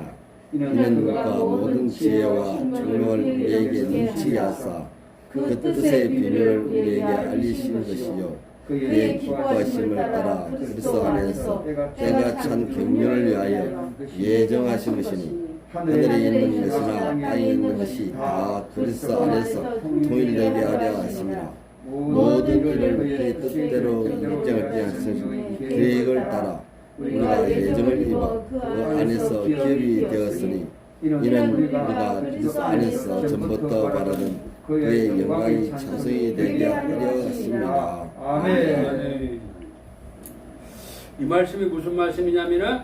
이는 그가 모든 지혜와 정령을 우리에게 능치게 하사 그 뜻의 비밀을 우리에게 알리신 것이요 그의 기뻐하심을 따라 그리스도 안에서 때가 찬 경륜을 위하여 예정하신 것이니 하늘에 있는 것이나 땅에 있는 것이 다 그리스도 안에서 통일되게 하려 하십니다. 모든 일을 그의 뜻대로 일정하게 하신 계획을 따라 우리가 예정을 입어 그 안에서 기업이 되었으니 이는 우리가 그리스도 안에서 전부터 바라는 그의 영광이 찬송이 되게 하려 하십니다. 아멘. 이 말씀이 무슨 말씀이냐면은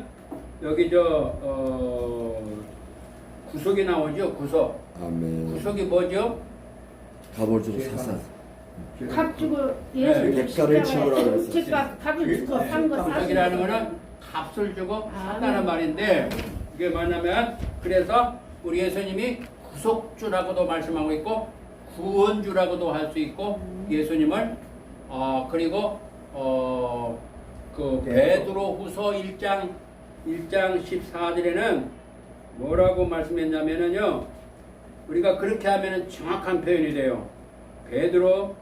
여기 구속이 나오죠. 구속. 아멘. 구속이 뭐죠? 값을 주고 샀어. 값 주고 네, 예수 객가를 치고라고 했었어요. 집값 값을 주고 산 거 구속이라는 사시는 거는 값을 주고 샀다는 말인데 이게 뭐냐면 그래서 우리 예수님이 구속주라고도 말씀하고 있고 구원주라고도 할 수 있고 예수님을 그리고 그 베드로후서 1장 14절에는 뭐라고 말씀했냐면은요 우리가 그렇게 하면은 정확한 표현이 돼요. 베드로후서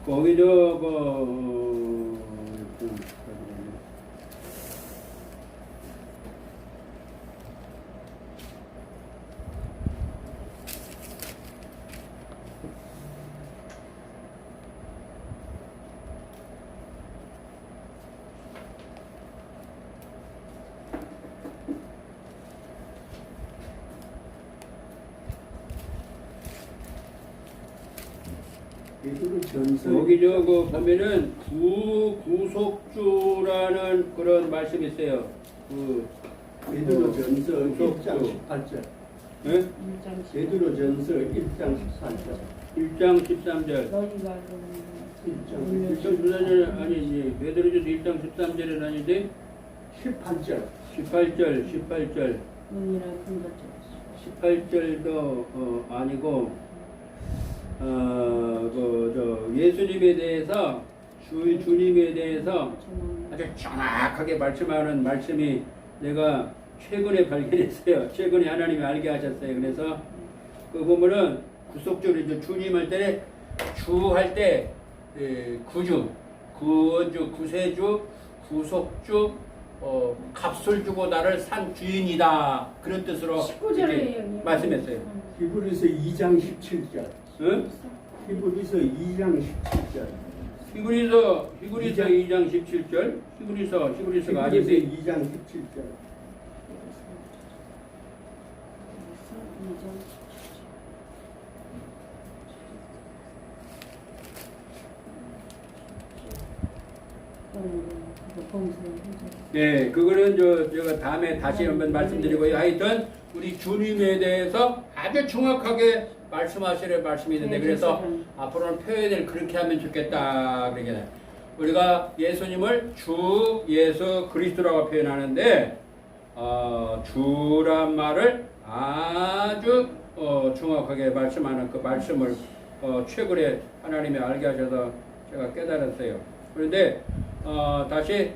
'거기저 여기 저거 보면은 구속주라는 그런 말씀이 있어요. 베드로전서 1장 18절. 네? 베드로전서 1장 14절. 1장 13절. 1장 1장 14절 아니지. 베드로전서 1장 13절은 아닌데 18절. 18절. 18절도 아니고 예수님에 대해서 주님에 대해서 아주 정확하게 말씀하는 말씀이 내가 최근에 발견했어요. 최근에 하나님이 알게 하셨어요. 그래서 그 보면은 구속주를 주님 할 때 주 할 때 구주, 구원주, 구세주, 구속주, 값을 주고 나를 산 주인이다. 그런 뜻으로 19절에 말씀했어요. 히브리서 2장 17절. 응? 히브리서 2장 17절. 히브리서 2장 17절. 히브리서가 히브리서 아닌데 2장 17절. 네, 그거는 제가 다음에 다시 한번 말씀드리고요. 하여튼 우리 주님에 대해서 아주 정확하게 말씀하시는 말씀이 있는데 그래서 앞으로는 표현을 그렇게 하면 좋겠다 그러게 우리가 예수님을 주 예수 그리스도라고 표현하는데 주란 말을 아주 정확하게 말씀하는 그 말씀을 최근에 하나님이 알게 하셔서 제가 깨달았어요. 그런데 다시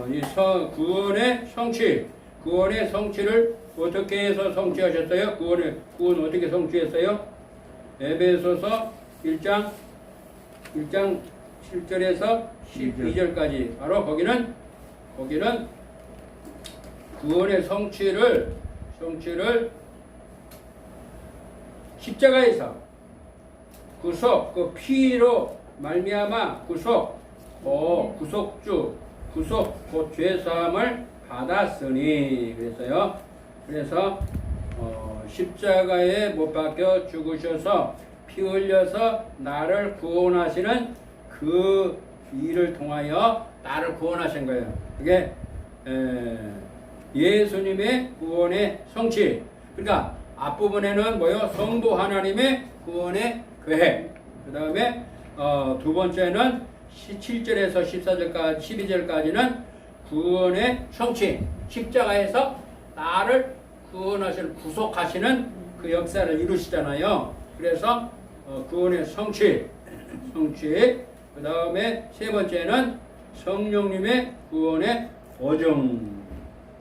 이 구원의 성취를 어떻게 해서 성취하셨어요? 구원 어떻게 성취했어요? 에베소서 1장 7절에서 12절까지 바로 거기는 구원의 성취를 십자가에서 구속 그 피로 말미암아 구속주 곧 죄사함을 받았으니 그래서 십자가에 못 박혀 죽으셔서 피 흘려서 나를 구원하시는 그 일을 통하여 나를 구원하신 거예요. 그게 예수님의 구원의 성취. 그러니까 앞부분에는 뭐요? 성부 하나님의 구원의 계획. 그 다음에 두 번째는 7절에서 14절까지 12절까지는 구원의 성취. 십자가에서 나를 구원하시는 구속하시는 그 역사를 이루시잖아요. 그래서 구원의 성취, 그 다음에 세 번째는 성령님의 구원의 보증.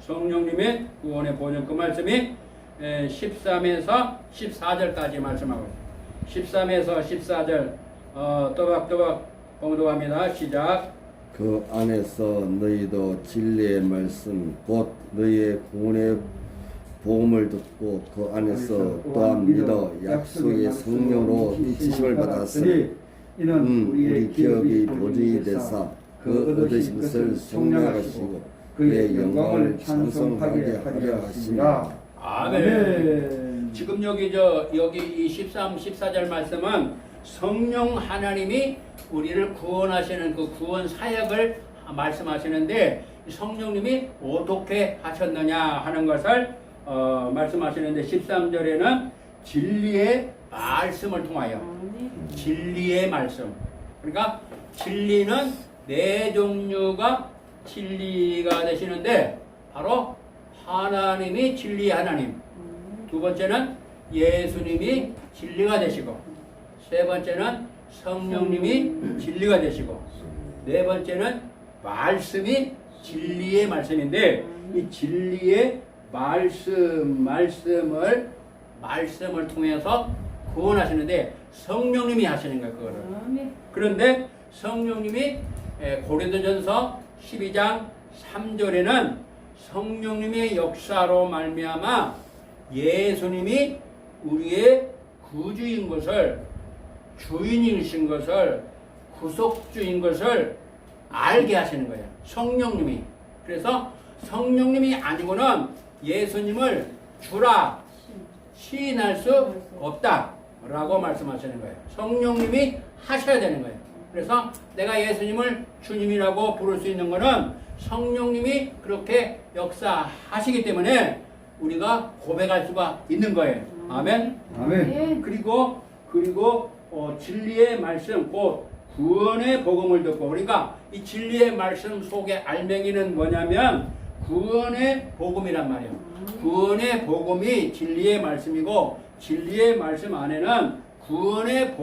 성령님의 구원의 보증. 그 말씀이 13에서 14절까지 말씀하고 있습니다. 13에서 14절 또박또박 봉독합니다. 시작. 그 안에서 너희도 진리의 말씀 곧 너희의 구원의 복음을 듣고 그 안에서 또한 믿어 약속의 성령으로 인치심을 받았으니 이는 우리 기업이 보증이 되사 그 얻으신 것을 속량하시고 그의 영광을 찬송하게 하려 하시니라. 아멘. 지금 여기 이 13, 14절 말씀은 성령 하나님이 우리를 구원하시는 그 구원 사역을 말씀하시는데 성령님이 어떻게 하셨느냐 하는 것을 말씀하시는데 13절에는 진리의 말씀을 통하여 진리의 말씀. 그러니까 진리는 네 종류가 진리가 되시는데 바로 하나님이 진리의 하나님, 두 번째는 예수님이 진리가 되시고, 세 번째는 성령님이 진리가 되시고, 네 번째는 말씀이 진리의 말씀인데 이 진리의 말씀을 통해서 구원하시는데 성령님이 하시는 거예요. 그거를. 그런데 성령님이 고린도전서 12장 3절에는 성령님의 역사로 말미암아 예수님이 우리의 구주인 것을, 주인이신 것을, 구속주인 것을 알게 하시는 거예요. 성령님이. 그래서 성령님이 아니고는 예수님을 주라 시인할 수 없다라고 말씀하시는 거예요. 성령님이 하셔야 되는 거예요. 그래서 내가 예수님을 주님이라고 부를 수 있는 것은 성령님이 그렇게 역사하시기 때문에 우리가 고백할 수가 있는 거예요. 아멘. 아멘. 그리고 진리의 말씀, 곧 구원의 복음을 듣고, 그러니까 이 진리의 말씀 속에 알맹이는 뭐냐면 구원의 복음이란 말이에요. 구원의 복음이 진리의 말씀이고, 진리의 말씀 안에는 구원의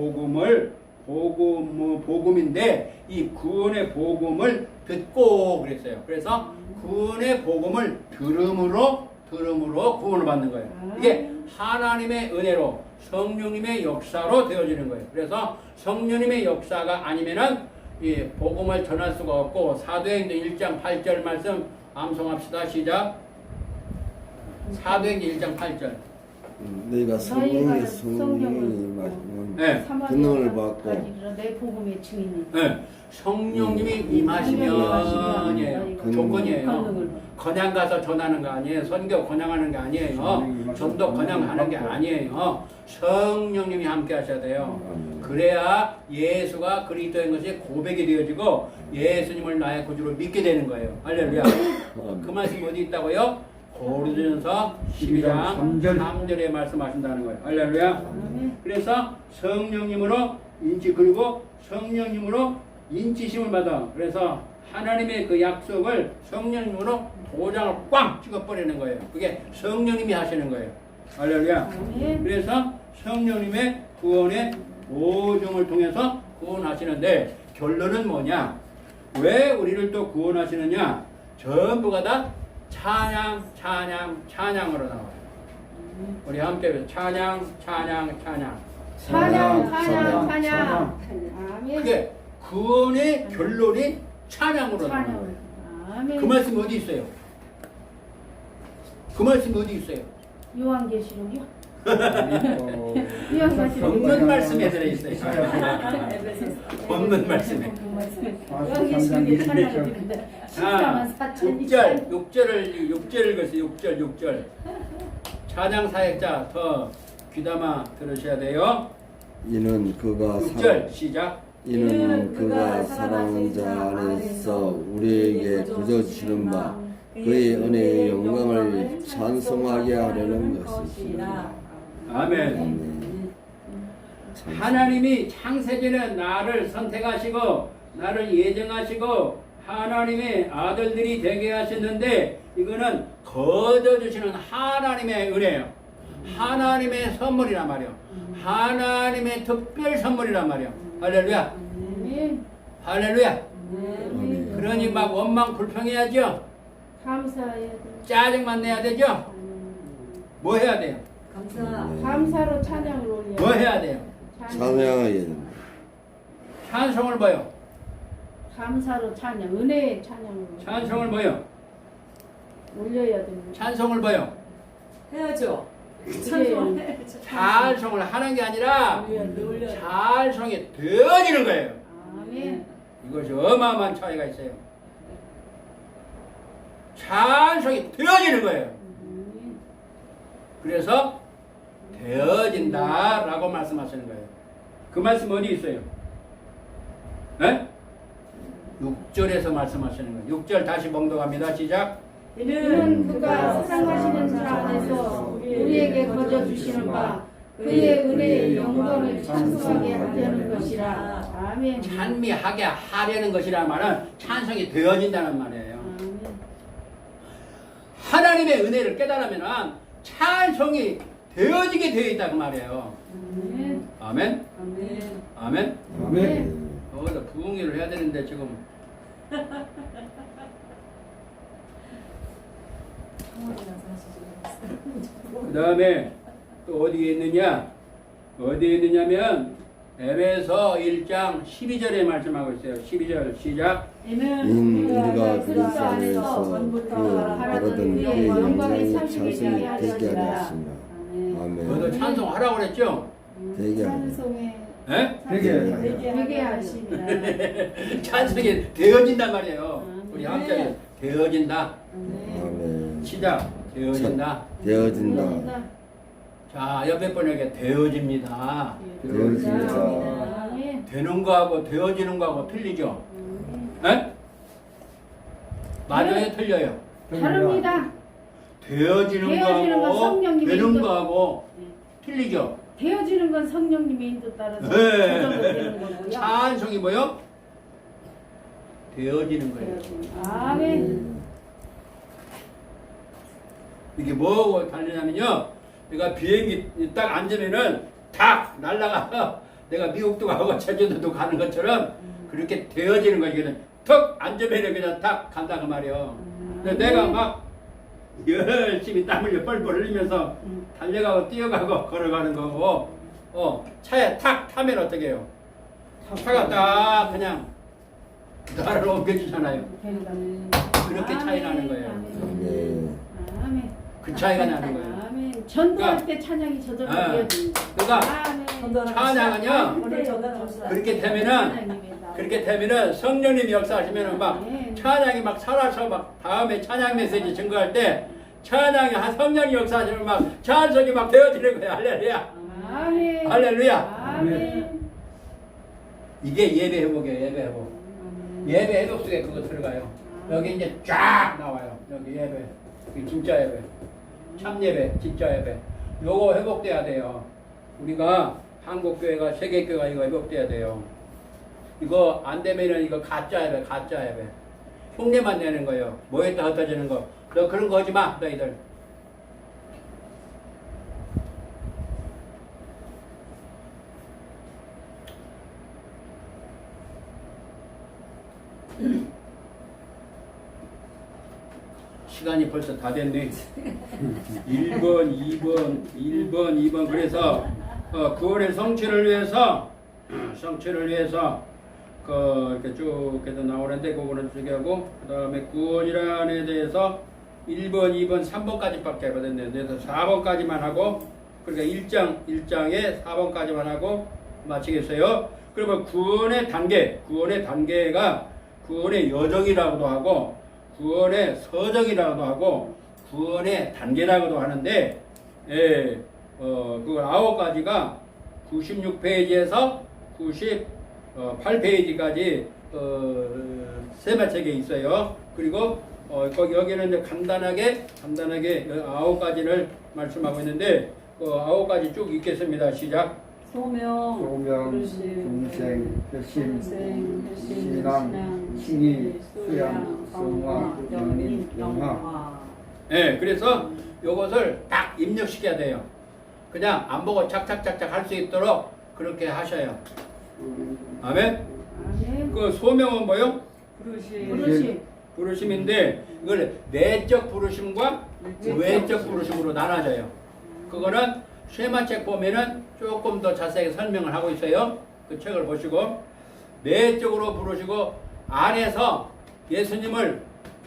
복음인데 이 구원의 복음을 듣고 그랬어요. 그래서 구원의 복음을 들음으로 구원을 받는 거예요. 이게 하나님의 은혜로 성령님의 역사로 되어지는 거예요. 그래서 성령님의 역사가 아니면은 이 복음을 전할 수가 없고, 사도행전 1장 8절 말씀 암송합시다. 시작. 사도행전 1장 8절. 너희가 성령의 임하시면 권능을 받고 내 복음의 증인이. 네. 성령님이 임하시면이에요. 조건이에요. 그냥 가서 전하는 거 아니에요. 선교 그냥하는 게 아니에요. 전도 그냥하는 게 아니에요. 성령님이 함께 하셔야 돼요. 그래야 예수가 그리스도인 것이 고백이 되어지고 예수님을 나의 구주로 믿게 되는 거예요. 할렐루야. 그 말씀이 어디 있다고요? 고린도전서 12장 3절에 말씀하신다는 거예요. 할렐루야. 그래서 성령님으로 그리고 성령님으로 인치심을 받아. 그래서 하나님의 그 약속을 성령님으로 도장을 꽝 찍어버리는 거예요. 그게 성령님이 하시는 거예요. 할렐루야. 그래서 성령님의 구원의 보증을 통해서 구원하시는데 결론은 뭐냐? 왜 우리를 또 구원하시느냐? 전부가 다 찬양으로 나와요. 우리 함께 찬양. 아멘. 그게 구원의 결론이 찬양으로 나와요. 아멘. 그 말씀이 어디 있어요? 그 말씀이 어디 있어요? 요한계시록이요? 없는 말씀에 들어있어요. 없는 말씀에. 요한계시록에 찬양입니다. 10장은 4,000. 6절을 글쎄요. 6절. 찬양 사역자 더 귀담아 들으셔야 돼요. 이는 그가 6절 시작. 이는 그가 사랑하는 자 안에서 우리에게 부여주시는 바 그의 은혜의 영광을 찬송하게 하려는 것이니라. 아멘. 하나님이 창세전에 나를 선택하시고 나를 예정하시고 하나님의 아들들이 되게 하셨는데 이거는 거저 주시는 하나님의 은혜예요. 하나님의 선물이란 말이요. 하나님의 특별 선물이란 말이요. 할렐루야. 아멘. 할렐루야. 아멘. 그러니 막 원망 불평해야죠. 감사해야 돼. 짜증만 내야 되죠. 뭐 해야 돼요? 감사. 감사로 찬양을 올려. 뭐 해야 돼요? 찬양해야 됩니다. 찬송을 뭐요? 감사로 찬양, 은혜의 찬양으로 찬송을 뭐요? 올려야 됩니다. 찬송을 뭐요? 해야죠. 네. 찬송을 하는 게 아니라 올려. 찬송이 되어지는 거예요. 아멘. 이것이 어마어마한 차이가 있어요. 찬송이 되어지는 거예요. 아멘. 그래서 되어진다라고 말씀하시는 거예요. 그 말씀 어디 있어요? 네? 6절에서 말씀하시는 거예요. 6절 다시 봉독합니다. 시작. 이는 그가 사랑하시는 자 안에서 우리에게 거저 주시는 바 그의 은혜의 영광을 찬송하게 하려는 것이라. 아멘. 찬미하게 하려는 것이란 말은 찬송이 되어진다는 말이에요. 아멘. 하나님의 은혜를 깨달으면 찬송이 되어지게 되어 있다 그 말이에요. 아멘. 아멘. 아멘. 아멘. 아멘. 거기다 부흥회를 해야 되는데 지금 그 다음에 또 어디에 있느냐? 어디에 있느냐면 에베소 1장 12절에 말씀하고 있어요. 12절 시작. 인 우리가 그리스도 안에서 그 바라던 그의 영광의 찬송이 되게 하였습니다. 너도 아멘. 찬송하라고 그랬죠? 되게 하네. 찬송에 되게 되게 하십니다. 찬송이 되어진단 말이에요. 우리 함께 되어진다. 아멘. 시작. 되어진다. 되어진다. 자, 옆에 분에게 되어집니다. 되어진다. 아멘. 되는 거하고 되어지는 거하고 틀리죠? 에? 맞아요? 틀려요? 다릅니다. 되어지는 되어지는 건 거하고 성령님의 되는 인도. 거하고 틀리죠? 되어지는 건 성령님의 인도 따라서 네. 저절로 되는 거고요. 찬송이 뭐요? 되어지는 거예요. 아멘. 이게 뭐하고 다르냐면요. 내가 비행기 딱 앉으면은 탁 날아가. 내가 미국도 가고 제주도도 가는 것처럼 그렇게 되어지는 거거든. 턱 앉으면은 그냥 탁 간다 그 말이요. 근데 내가 막 열심히 땀 흘려 뻘뻘 흘리면서 달려가고 뛰어가고 걸어가는 거고, 차에 탁 타면 어떻게 해요? 차가 딱 그냥 나를 옮겨주잖아요. 그렇게 차이 나는 거예요. 아멘. 아멘. 그 차이가 나는 거예요. 아멘. 전도할 그러니까, 때 찬양이 저절로 아, 되어집니다. 그러니까 아멘. 찬양은요, 오늘 전달합시다. 그렇게 되면은 성령님 역사하시면은 막 찬양이 막 살아서 막 다음에 찬양 메시지 증거할 때 찬양이 한 성령이 역사하시면 막 찬송이 막 되어지는 거야. 할렐루야. 아멘. 할렐루야. 아멘. 이게 예배 회복이에요. 예배 회복. 예배 회복 속에 그거 들어가요. 여기 이제 쫙 나와요. 여기 예배. 이게 진짜 예배. 참 예배. 진짜 예배. 요거 회복돼야 돼요. 우리가 한국교회가 세계교회가 이거 회복돼야 돼요. 이거 안 되면은 이거 가짜 예배. 가짜 예배. 흉내만 내는 거예요. 뭐 했다 흩어지는 거. 너 그런 거 하지 마. 너희들. 시간이 벌써 다 됐네. 1번, 2번. 그래서 9월의 성취를 위해서 이렇게 쭉 해서 나오는데 그거는 저기 하고 그 다음에 9월이라는 데 대해서 1번, 2번, 3번까지밖에 하거든요. 그래서 4번까지만 하고 그러니까 1장에 4번까지만 하고 마치겠어요. 그러면 구원의 단계가 구원의 여정이라고도 하고 구원의 서정이라고도 하고 구원의 단계라고도 하는데 그 9가지가 96페이지에서 98페이지까지 세마책에 있어요. 그리고 거기 여기는 이제 간단하게 9가지를 말씀하고 있는데 그 9가지 쭉 읽겠습니다. 시작. 소명, 중생, 효심, 신앙, 칭의, 수양, 성화, 연인, 영화. 네, 그래서 이것을 딱 입력시켜야 돼요. 그냥 안 보고 착착착착 할 수 있도록 그렇게 하셔요. 아멘. 아멘. 그 소명은 뭐요? 부르심. 부르심인데 이걸 내적 부르심과 외적 부르심으로 나눠져요. 그거는 쉐마책 보면은 조금 더 자세하게 설명을 하고 있어요. 그 책을 보시고 내적으로 부르시고 안에서 예수님을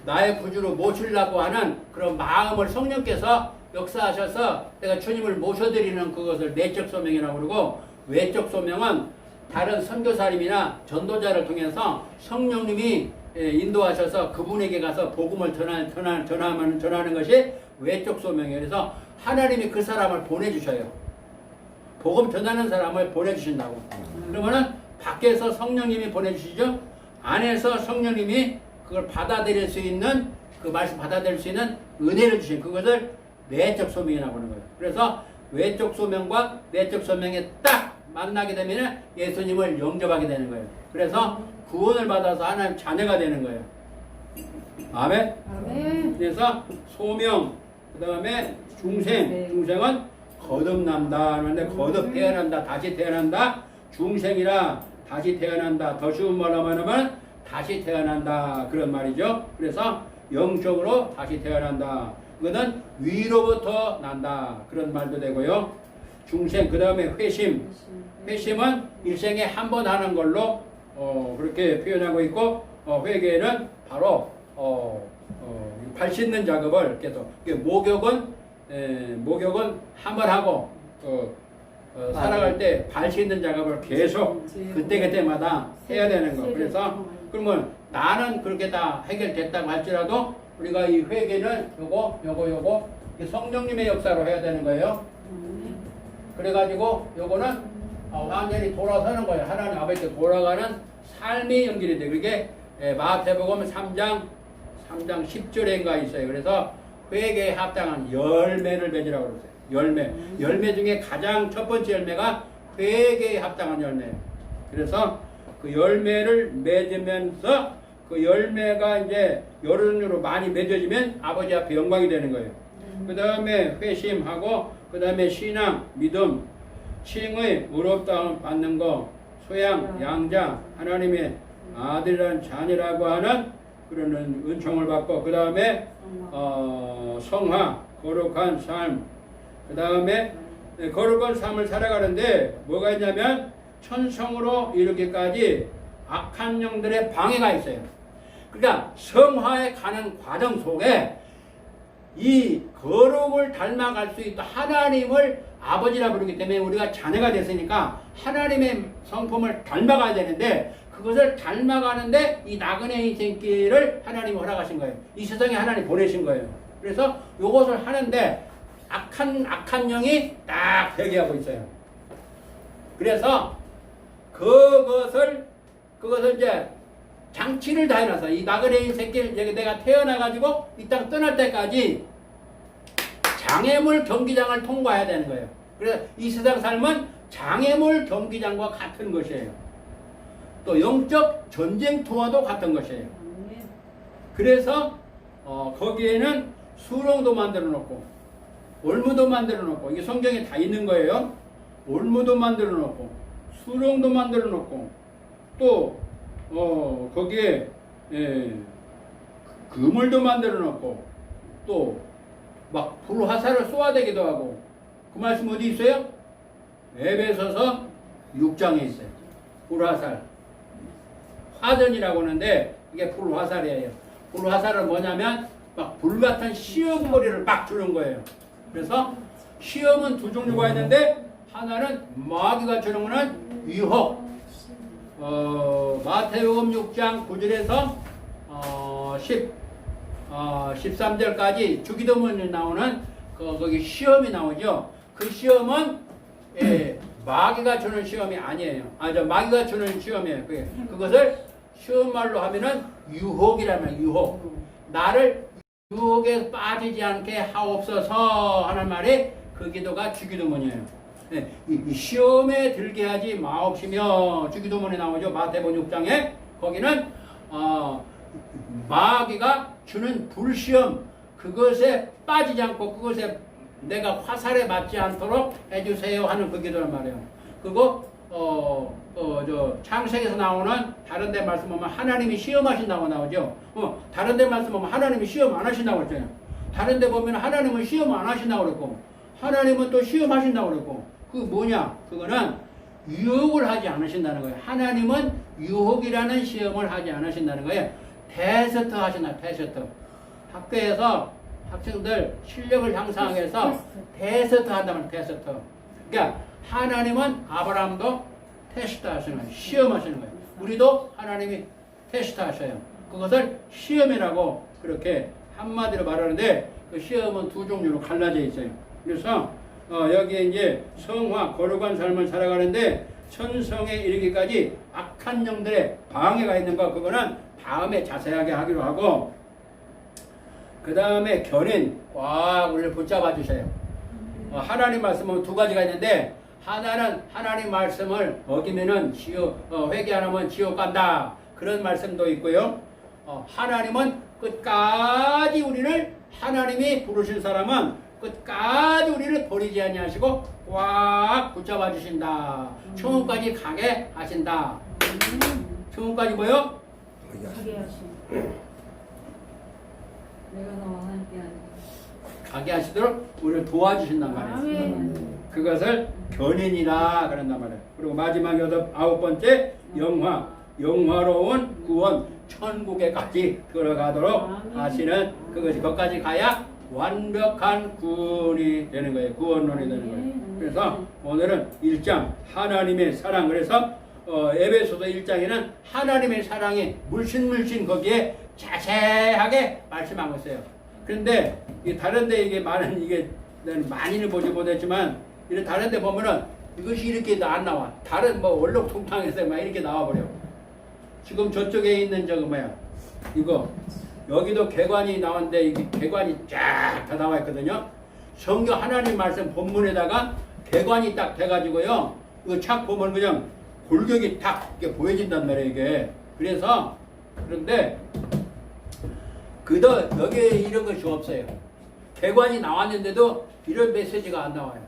나의 구주로 모시려고 하는 그런 마음을 성령께서 역사하셔서 내가 주님을 모셔드리는 그것을 내적 소명이라고 그러고, 외적 소명은 다른 선교사님이나 전도자를 통해서 성령님이 인도하셔서 그분에게 가서 복음을 전하는 것이 외적 소명이에요. 그래서 하나님이 그 사람을 보내주셔요. 복음 전하는 사람을 보내주신다고. 그러면은 밖에서 성령님이 보내주시죠. 안에서 성령님이 그걸 받아들일 수 있는, 그 말씀 받아들일 수 있는 은혜를 주신 그것을 내적 소명이라고 하는 거예요. 그래서 외적 소명과 내적 소명이 딱 만나게 되면 예수님을 영접하게 되는 거예요. 그래서 구원을 받아서 하나님 자녀가 되는 거예요. 아멘. 아멘. 그래서 소명, 그 다음에 중생. 중생은 거듭난다. 그런데 거듭 태어난다. 다시 태어난다. 중생이라 다시 태어난다. 더 쉬운 말로 하면 다시 태어난다. 그런 말이죠. 그래서 영적으로 다시 태어난다. 그거는 위로부터 난다. 그런 말도 되고요. 중생, 그 다음에 회심. 회심은 일생에 한 번 하는 걸로 그렇게 표현하고 있고, 회개는 바로 발 씻는 작업을 계속. 목욕은 한 번 하고 살아갈 때 발 씻는 작업을 계속 그때마다 해야 되는 거. 그래서 그러면 나는 그렇게 다 해결됐다고 할지라도 우리가 이 회개는 요거 성령님의 역사로 해야 되는 거예요. 그래가지고 요거는 완전히 돌아서는 거예요. 하나님 아버지께 돌아가는 삶이 연결이 돼. 그게 마태복음 3장 10절인가 있어요. 그래서 회개에 합당한 열매를 맺으라고 그랬어요. 열매 중에 가장 첫 번째 열매가 회개에 합당한 열매예요. 그래서 그 열매를 맺으면서 그 열매가 이제 여러 종류로 많이 맺어지면 아버지 앞에 영광이 되는 거예요. 그 다음에 회심하고, 그 다음에 신앙, 믿음, 칭의 의롭다함 받는 거, 소양, 양자, 하나님의 아들이라는 자녀라고 하는 그런 은총을 받고, 그 다음에 성화, 거룩한 삶, 그 다음에 거룩한 삶을 살아가는데 뭐가 있냐면 천성으로 이르기까지 악한 영들의 방해가 있어요. 그러니까 성화에 가는 과정 속에 이 거룩을 닮아갈 수 있다. 하나님을 아버지라 부르기 때문에 우리가 자녀가 됐으니까 하나님의 성품을 닮아가야 되는데, 그것을 닮아가는데 이 나그네 인생길을 하나님이 허락하신 거예요. 이 세상에 하나님 보내신 거예요. 그래서 이것을 하는데 악한 영이 딱 대기하고 있어요. 그래서 그것을 이제 장치를 다 해놔서 이 나그네 인생길, 내가 태어나가지고 이 땅 떠날 때까지 장애물 경기장을 통과해야 되는 거예요. 그래서 이 세상 삶은 장애물 경기장과 같은 것이에요. 또 영적 전쟁터와도 같은 것이에요. 그래서 거기에는 수렁도 만들어 놓고 올무도 만들어 놓고, 이게 성경에 다 있는 거예요. 올무도 만들어 놓고 수렁도 만들어 놓고, 또 거기에 그물도 만들어 놓고, 또 막 불화살을 쏘아대기도 하고. 그 말씀 어디 있어요? 에베소서 6장에 있어요. 불화살, 화전이라고 하는데 이게 불화살이에요. 불화살은 뭐냐면 막 불같은 시험거리를 막 주는 거예요. 그래서 시험은 두 종류가 있는데, 하나는 마귀가 주는 거는 유혹. 마태복음 6장 9절에서 13절까지 주기도문에 나오는 거기 시험이 나오죠. 그 시험은 마귀가 주는 시험이 아니에요. 마귀가 주는 시험이에요. 그것을 쉬운 말로 하면은 유혹이라면 유혹. 나를 유혹에 빠지지 않게 하옵소서 하는 말이 그 기도가 주기도문이에요. 이 시험에 들게 하지 마옵시며 주기도문에 나오죠. 마태복음 6장에 거기는 마귀가 주는 불시험, 그것에 빠지지 않고 그것에 내가 화살에 맞지 않도록 해주세요 하는 그 기도란 말이에요. 그리고 창세기에서 나오는 다른 데 말씀 보면 하나님이 시험하신다고 나오죠. 다른 데 말씀 보면 하나님이 시험 안 하신다고 그랬잖아요. 다른 데 보면 하나님은 시험 안 하신다고 그랬고 하나님은 또 시험하신다고 그랬고 그 뭐냐? 그거는 유혹을 하지 않으신다는 거예요. 하나님은 유혹이라는 시험을 하지 않으신다는 거예요. 테스트 하신다. 테스트. 학교에서 학생들 실력을 향상하기 위해서 테스트 한다면 테스트. 그러니까 하나님은 아브라함도 테스트 하시는 거예요. 시험하시는 거예요. 우리도 하나님이 테스트 하셔요. 그것을 시험이라고 그렇게 한마디로 말하는데 그 시험은 두 종류로 갈라져 있어요. 그래서 여기에 이제 성화 거룩한 삶을 살아가는데 천성에 이르기까지 악한 영들의 방해가 있는 거 그거는 다음에 자세하게 하기로 하고 그 다음에 견인 꽉 우리를 붙잡아 주세요. 하나님 말씀은 두 가지가 있는데 하나는 하나님 말씀을 어기면은 회개 안 하면 지옥 간다 그런 말씀도 있고요. 하나님은 끝까지 우리를 하나님이 부르신 사람은 끝까지 우리를 버리지 아니하시고 꽉 붙잡아 주신다. 천국까지 가게 하신다. 천국까지 뭐요? 가게 하신. 내가 너와 함께 하는 가게 하시도록 우리를 도와주신단 말이에요. 아멘. 그것을 견인이라 그런단 말이에요. 그리고 마지막 아홉 번째 영화로운 구원 천국에까지 들어가도록 하시는 그것이 거기까지 가야 완벽한 구원이 되는 거예요. 구원론이 되는 거예요. 그래서 오늘은 1장 하나님의 사랑 그래서 에베소서 1장에는 하나님의 사랑이 물씬 거기에 자세하게 말씀하고 있어요. 그런데 다른데 이게 많은 이게 많이는 보지 못했지만 이런 다른데 보면은 이것이 이렇게 안 나와. 다른 뭐 원록통탕에서 막 이렇게 나와버려. 지금 저쪽에 있는 저거 뭐야? 이거 여기도 개관이 나왔는데 이게 개관이 쫙 다 나와 있거든요. 성경 하나님 말씀 본문에다가 개관이 딱 돼가지고요. 이거 착 보면 그냥 골격이 딱 이렇게 보여진단 말이에요 이게. 그래서 그런데 그도 여기에 이런 것이 없어요. 개관이 나왔는데도 이런 메시지가 안 나와요.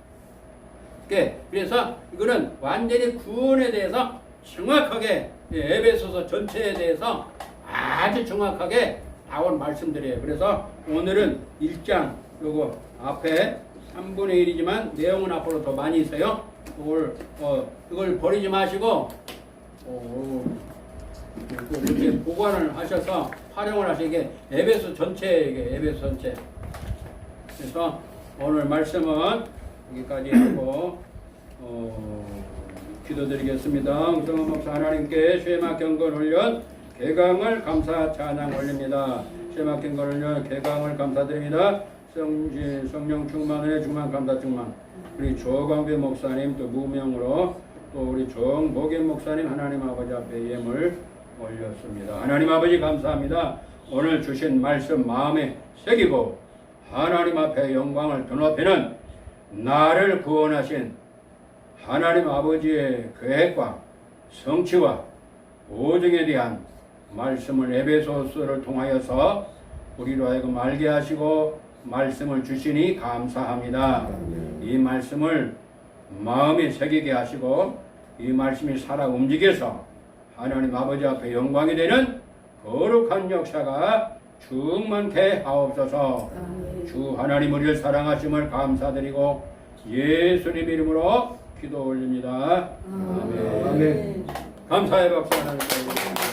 그래서 이거는 완전히 구원에 대해서 정확하게 에베소서 전체에 대해서 아주 정확하게 나온 말씀들이에요. 그래서 오늘은 1장 요거 앞에 3분의 1이지만 내용은 앞으로 더 많이 있어요. 이걸 버리지 마시고 이렇게 보관을 하셔서 활용을 하시게 에베소 전체 이게 에베소 전체. 그래서 오늘 말씀은 여기까지 하고 기도드리겠습니다. 웅성한 목사 하나님께 쇠막 경건 훈련 개강을 감사 찬양 올립니다. 쇠막 경건 훈련 개강을 감사드립니다. 성령 충만의 충만 감사 충만 우리 조광배 목사님 또 무명으로 또 우리 정복임 목사님 하나님 아버지 앞에 예물 올렸습니다. 하나님 아버지 감사합니다. 오늘 주신 말씀 마음에 새기고 하나님 앞에 영광을 드높이는 나를 구원하신 하나님 아버지의 계획과 성취와 오정에 대한 말씀을 에베소서를 통하여서 우리로 하여금 알게 하시고 말씀을 주시니 감사합니다. 이 말씀을 마음에 새기게 하시고 이 말씀이 살아 움직여서 하나님 아버지 앞에 영광이 되는 거룩한 역사가 충만케 하옵소서. 주 하나님 우리를 사랑하심을 감사드리고 예수님 이름으로 기도 올립니다. 아멘. 아멘. 감사의 박수 하나님.